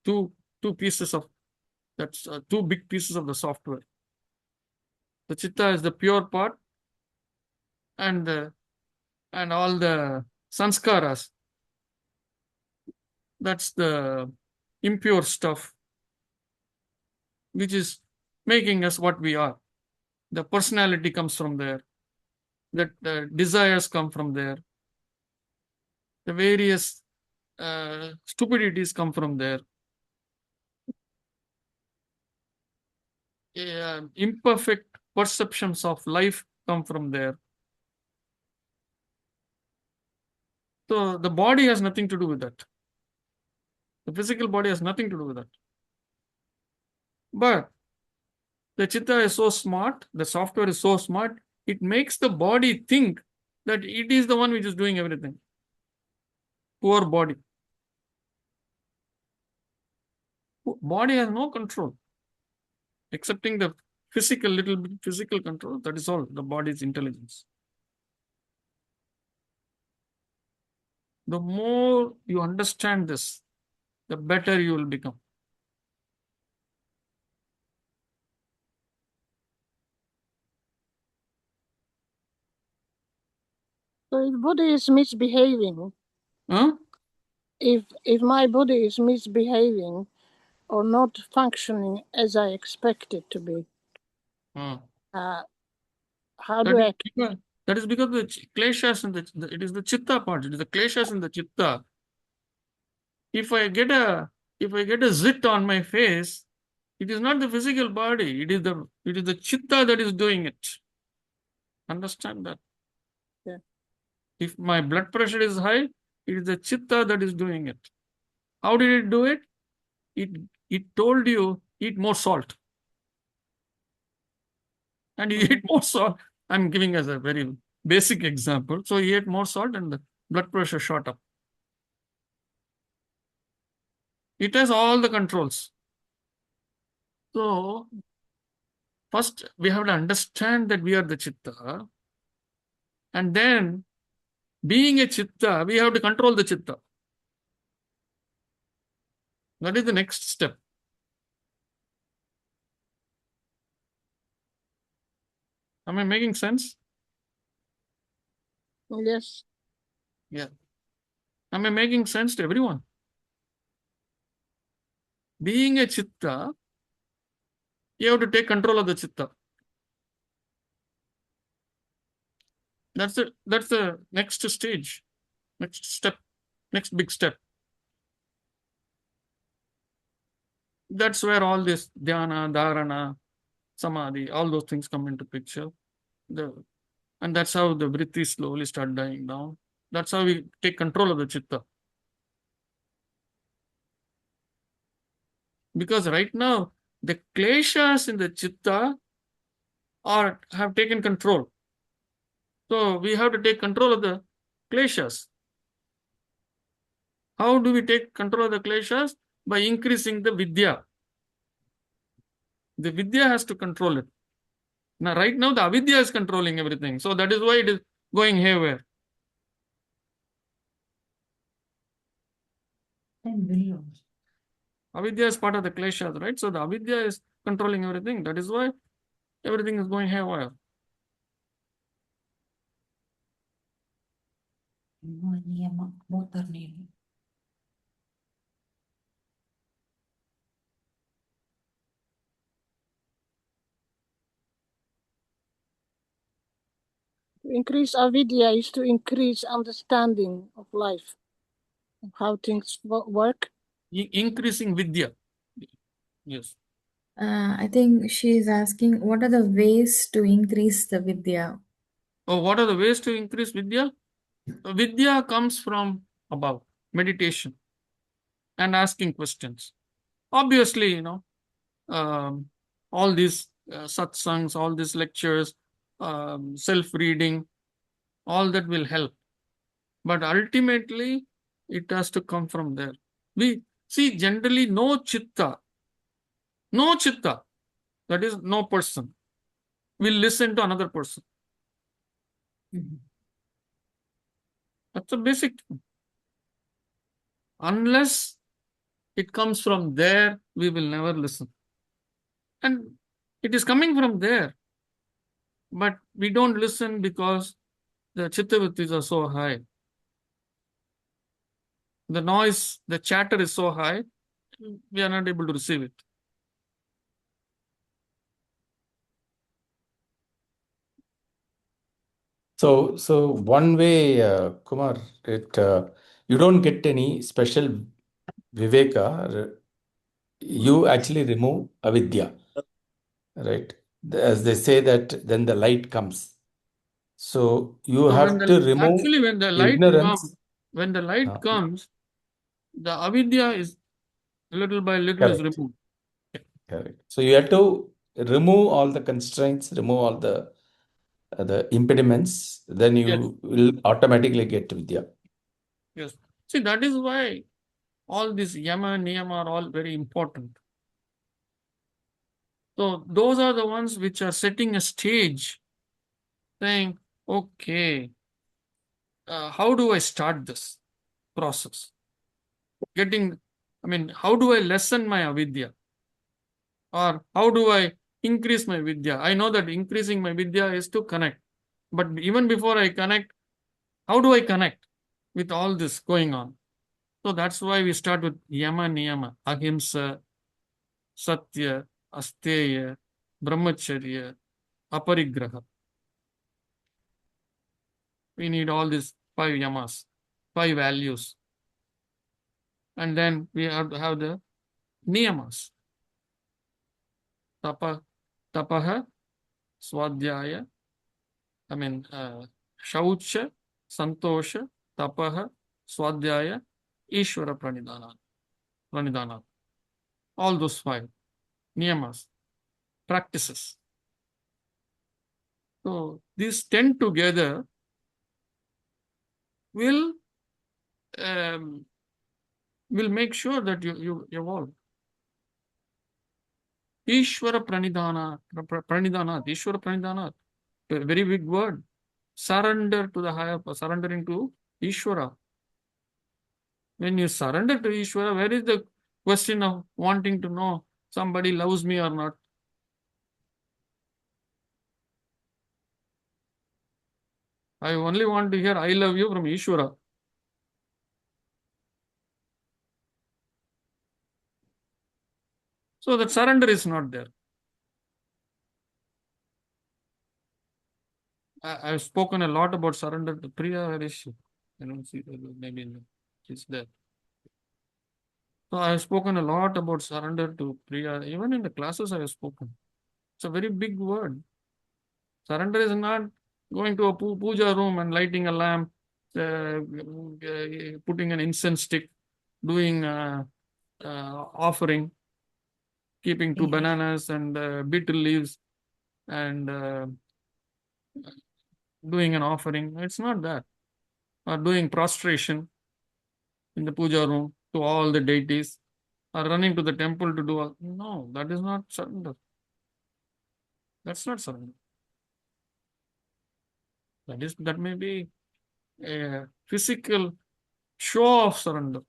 Two pieces of, that's two big pieces of the software. The chitta is the pure part, and all the sanskaras, that's the impure stuff, which is making us what we are. The personality comes from there. That desires come from there. The various stupidities come from there. Imperfect perceptions of life come from there. So the body has nothing to do with that. The physical body has nothing to do with that. But the chitta is so smart, the software is so smart, it makes the body think that it is the one which is doing everything. Poor body. Body has no control, excepting the physical, little bit physical control. That is all, the body's intelligence. The more you understand this, the better you will become. So if body is misbehaving, Huh? if my body is misbehaving or not functioning as I expect it to be, how do I? That is because the kleshas and it is the chitta part. It is the kleshas in the chitta. If I get a zit on my face, it is not the physical body. It is the chitta that is doing it. Understand that? Yeah. If my blood pressure is high, it is the chitta that is doing it. How did it do it? It told you eat more salt. And you eat more salt. I'm giving as a very basic example. So he ate more salt and the blood pressure shot up. It has all the controls. So, first we have to understand that we are the chitta. And then, being a chitta, we have to control the chitta. That is the next step. Am I making sense? Yes. Yeah. Am I making sense to everyone? Being a chitta, you have to take control of the chitta. That's the next stage, next step, next big step. That's where all this dhyana, dharana, samadhi, all those things come into picture. And that's how the vritti slowly start dying down. That's how we take control of the chitta. Because right now, the kleshas in the chitta have taken control. So we have to take control of the kleshas. How do we take control of the kleshas? By increasing the vidya. The vidya has to control it. Now, right now, the avidya is controlling everything. So that is why it is going haywire. Avidya is part of the kleshas, right? So the avidya is controlling everything. That is why everything is going haywire. Both are name. To increase avidya is to increase understanding of life, of how things work. Increasing vidya. Yes. I think she's asking what are the ways to increase the vidya? Oh, what are the ways to increase vidya? Vidya comes from above, meditation and asking questions. Obviously, all these satsangs, all these lectures, self-reading, all that will help. But ultimately, it has to come from there. We see generally no chitta, that is no person, will listen to another person. That's a basic thing. Unless it comes from there, we will never listen. And it is coming from there. But we don't listen because the chittavrittis are so high. The noise, the chatter is so high, we are not able to receive it. So one way, Kumar, you don't get any special viveka. You actually remove avidya, right? As they say that then the light comes. So you So have to remove when the light ignorance. comes, the avidya is little by little is Correct. removed. Correct. So you have to remove all the constraints, remove all the impediments, then you will automatically get vidya. Yes. See, that is why all these yama, niyama are all very important. So those are the ones which are setting a stage, saying, okay, how do I start this process? How do I lessen my avidya? Or how do I increase my vidya? I know that increasing my vidya is to connect. But even before I connect, how do I connect with all this going on? So that's why we start with yama, niyama, ahimsa, satya, asteya, brahmacharya, aparigraha. We need all these 5 yamas, 5 values. And then we have to have the niyamas. Tapaha, swadhyaya, shaucha, santosha, tapaha, swadhyaya, ishvara pranidhana. All those 5 niyamas, practices. So these 10 together will make sure that you evolve. Ishvara pranidhana, Ishvara pranidhana, a very big word. surrender to the higher, surrendering to Ishvara. When you surrender to Ishvara, where is the question of wanting to know somebody loves me or not? I only want to hear I love you from Ishvara. So that surrender is not there. I've spoken a lot about surrender to Priya. Where is she? I don't see her. Maybe she's there. So I've spoken a lot about surrender to Priya. Even in the classes I have spoken. It's a very big word. Surrender is not going to a puja room and lighting a lamp, putting an incense stick, doing offering, keeping two bananas and betel leaves and doing an offering. It's not that. Or doing prostration in the puja room to all the deities, or running to the temple to do all. No, that is not surrender. That's not surrender. That may be a physical show of surrender.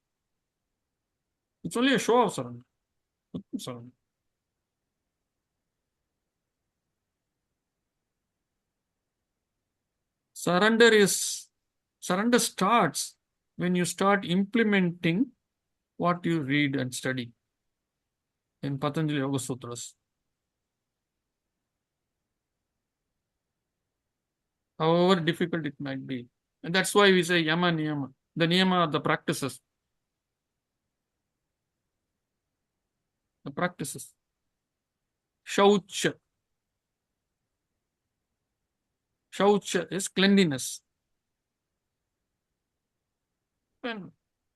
It's only a show of surrender. Surrender. Surrender starts when you start implementing what you read and study in Patanjali Yoga Sutras. However difficult it might be. And that's why we say yama niyama. The niyama are the practices. The practices. Shaucha. Shaucha is cleanliness. When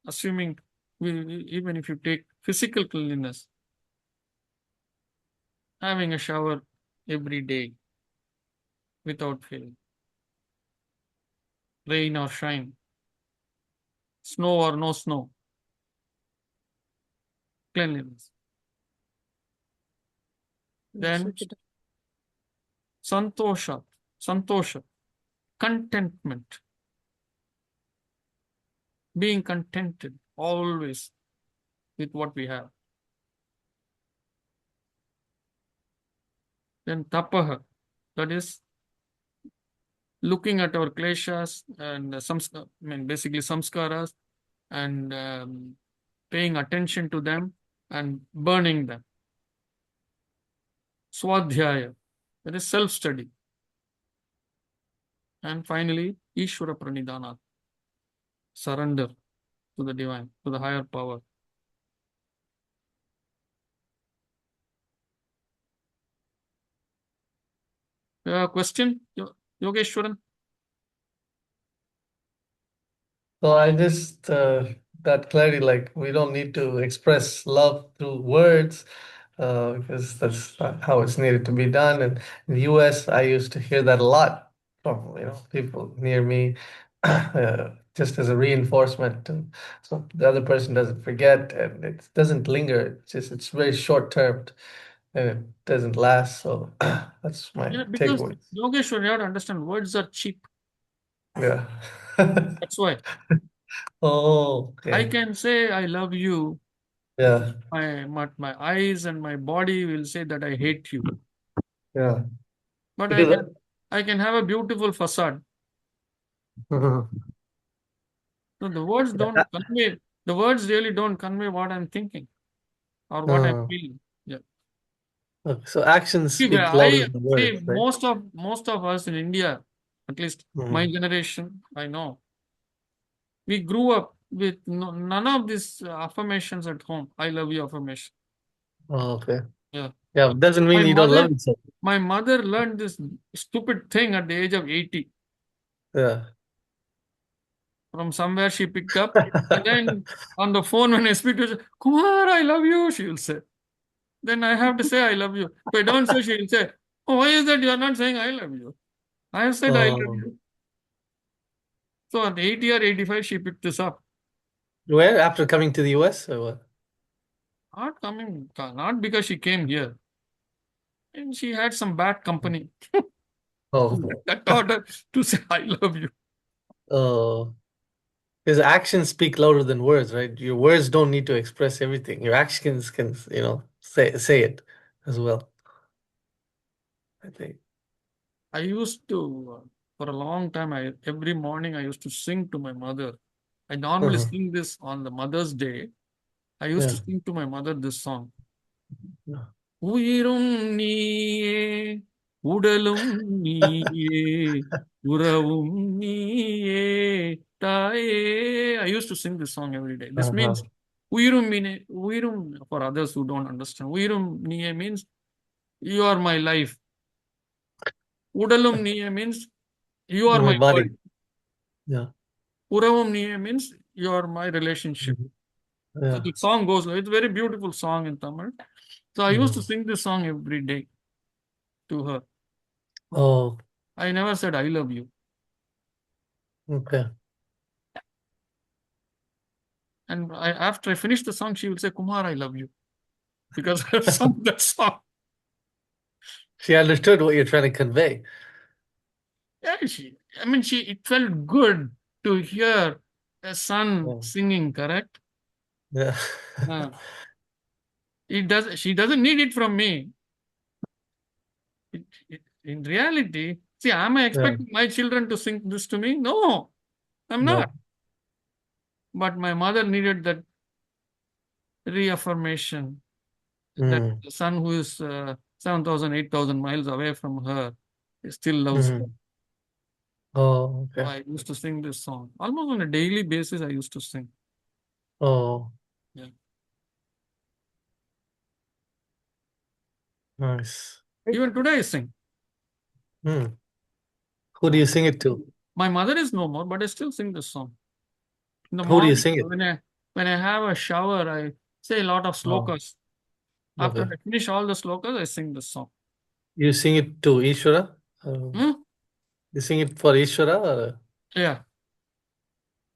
assuming even if you take physical cleanliness, having a shower every day without fail, rain or shine, snow or no snow, cleanliness. Then santosha, contentment, being contented always with what we have. Then tapaha, that is looking at our kleshas and basically samskaras and paying attention to them and burning them. Swadhyaya, that is self-study. And finally, Ishvara Pranidhana, surrender to the divine, to the higher power. Question, Yogeshwaran? So I just got clarity, like we don't need to express love through words because that's not how it's needed to be done. And in the US, I used to hear that a lot from people near me, just as a reinforcement, and so the other person doesn't forget, and it doesn't linger. It's very short term, and it doesn't last. So that's my Because takeaway. Yogeshwar, you have to understand, words are cheap. Yeah. That's why. Oh, I okay. can say I love you. Yeah. My eyes and my body will say that I hate you. Yeah. But Because I can have a beautiful facade. Mhm. So the words don't convey. The words really don't convey what I'm thinking or what I'm feeling. Yeah. Okay, so actions See, speak louder than words, right? most of us in India, at least my generation, I know, we grew up with none of these affirmations at home. I love you affirmation. Oh, okay. Yeah. Yeah, doesn't mean My you don't love mother, each other. my mother learned this stupid thing at the age of 80. Yeah. From somewhere she picked up, and then on the phone when I speak to her, Kumar, I love you, she will say. Then I have to say I love you. If I don't say, she will say, oh, why is that you are not saying I love you? I have said I love you. So at 80 or 85, she picked this up. Where? After coming to the US or what? Not because she came here. And she had some bad company. Oh, That taught her to say, I love you. oh. His actions speak louder than words, right? Your words don't need to express everything. Your actions can, say it as well, I think. I used to, for a long time, every morning I used to sing to my mother. I normally Uh-huh. sing this on the Mother's Day. I used to Yeah. sing to my mother this song. Yeah. உயிரும் நீயே உடலும் நீயே உறவும் நீயே தாயே. I used to sing this song every day. This Uh-huh. means uirum for others who don't understand. Uirum niye means you are my life. Udalum niye means you are My my body. world. Yeah. Uravum niye means you are my relationship. Mhm. So Yeah. the song goes like, it's a very beautiful song in Tamil. So I used to Mhm. sing this song every day to her. Oh, I never said I love you. okay. And after I finish the song, she will say, Kumar, I love you. Because I've sung that song. She understood what you're trying to convey. Yeah, it felt good to hear a son Yeah. singing, correct? Yeah. Uh, she doesn't need it from me. In reality, see, am I Yeah. expecting my children to sing this to me? No, I'm not. No. But my mother needed that reaffirmation that Mm. the son who is 7,000, 8,000 miles away from her still loves her. Mhm. Oh, So okay. I used to sing this song. Almost on a daily basis, I used to sing. Oh, Yeah. nice. Even today, I sing. Mm. Who do you sing it to? My mother is no more, but I still sing this song. In the Who do you morning, sing it? when I have a shower, I say a lot of Oh, slokas. After okay. I finish all the slokas, I sing this song. You sing it to Ishvara? Hmm? You sing it for Ishvara? Or? Yeah.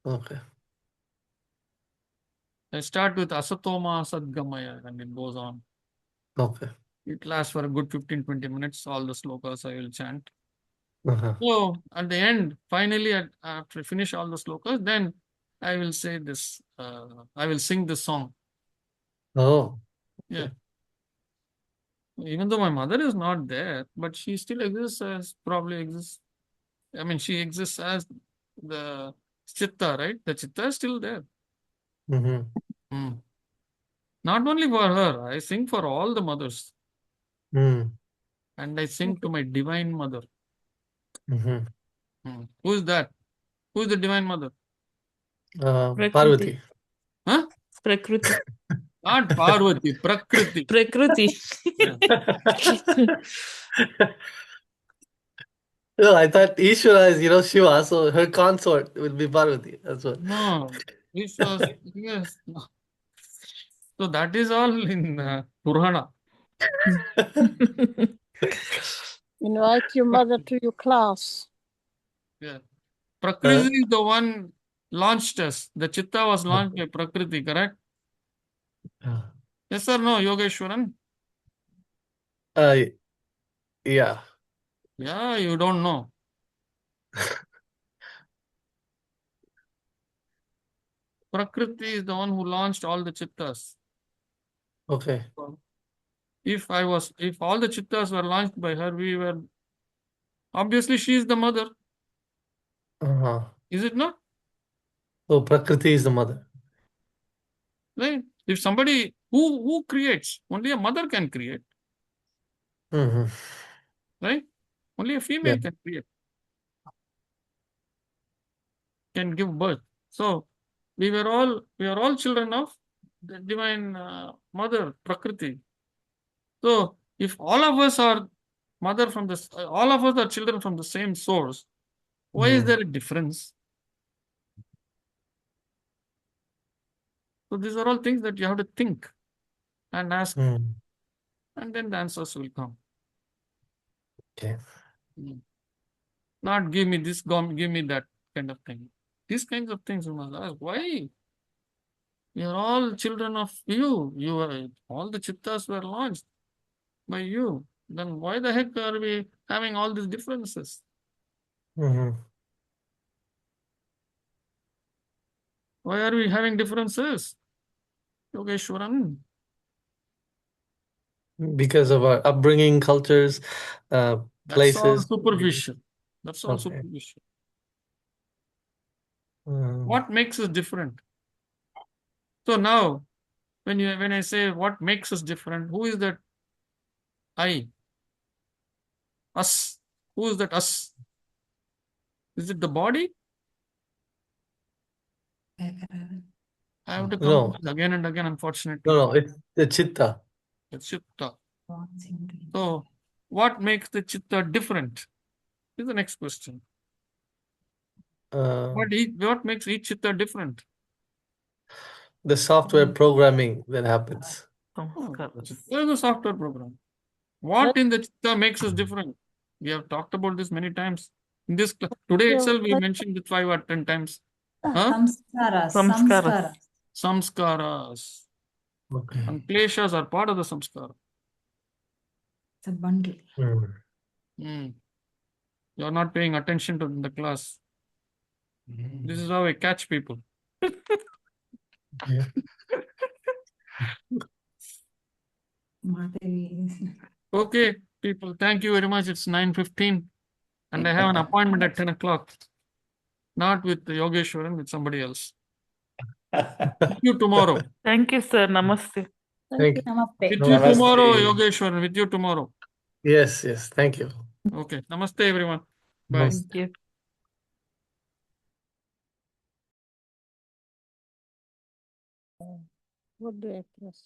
Okay. I start with Asatoma Sadgamaya and it goes on. Okay. It lasts for a good 15, 20 minutes. All the slokas I will chant. Uh-huh. So at the end, finally, after I finish all the slokas, then I will say this, I will sing this song. Oh, Yeah. okay. Even though my mother is not there, but she still exists as probably exists. I mean, she exists as the chitta, right? The chitta is still there. Mm-hmm. Mm. Not only for her, I sing for all the mothers. Mm. And I sing to my divine mother. Mm-hmm. Who is that? Who is the divine mother? Prakriti. Parvati. Huh? Prakriti. Not Parvati, Prakriti. Prakriti. Yeah. No, I thought Ishvara is, Shiva, so her consort will be Parvati. That's what. No, this was, yes. No. So that is all in Purana. Invite your mother to your class. Yeah. Prakriti is the one launched us. The Chitta was launched by Prakriti, correct? Yes or no, Yogeshwaran? Uh, yeah. Yeah, you don't know. Prakriti is the one who launched all the Chittas. Okay. If all the Chittas were launched by her, we were, obviously she is the mother. Uh-huh. Is it not? So Prakriti is the mother. Right? If somebody who creates, only a mother can create, Mm-hmm. right? Only a Yeah. female can create, can give birth. So we are all children of the divine mother, Prakriti. So if all of us are all of us are children from the same source, why is there a difference? So these are all things that you have to think and ask, Mm. and then the answers will come. Okay. Not give me this, give me that kind of thing. These kinds of things you must ask. Why? We are all children of you. All the chittas were launched by you. Then why the heck are we having all these differences? Mhm. Why are we having differences? Yogeshwaran. Because of our upbringing, cultures, That's all places. superficial. That's all Okay. superficial. Mm. What makes us different? So now, when I say what makes us different, who is that I? Us. Who is that us? Is it the body? I have to come No, to this again and again, unfortunately. no, it's the chitta. The chitta. So, what makes the chitta different? Is the next question. Uh, What makes each chitta different? the software programming that happens. Oh, chitta is a software program. What in the chitta makes us different? We have talked about this many times. In this today itself, we mentioned it 5 or 10 times. Huh? Samskaras. Samskaras. Okay. And kleshas are part of the samskara. It's a bundle. You are not paying attention to the class. This is how I catch people. Yeah. Okay, people. Thank you very much. It's 9:15, and I have an appointment at 10 o'clock. Not with Yogeshwaran, with somebody else. See you tomorrow. Thank you, sir. Namaste. Thank you. Namaste. With you Namaste. tomorrow, Yogeshwaran. With you tomorrow. Yes, yes. Thank you. Okay. Namaste, everyone. Bye. Namaste. Thank you. What do I press?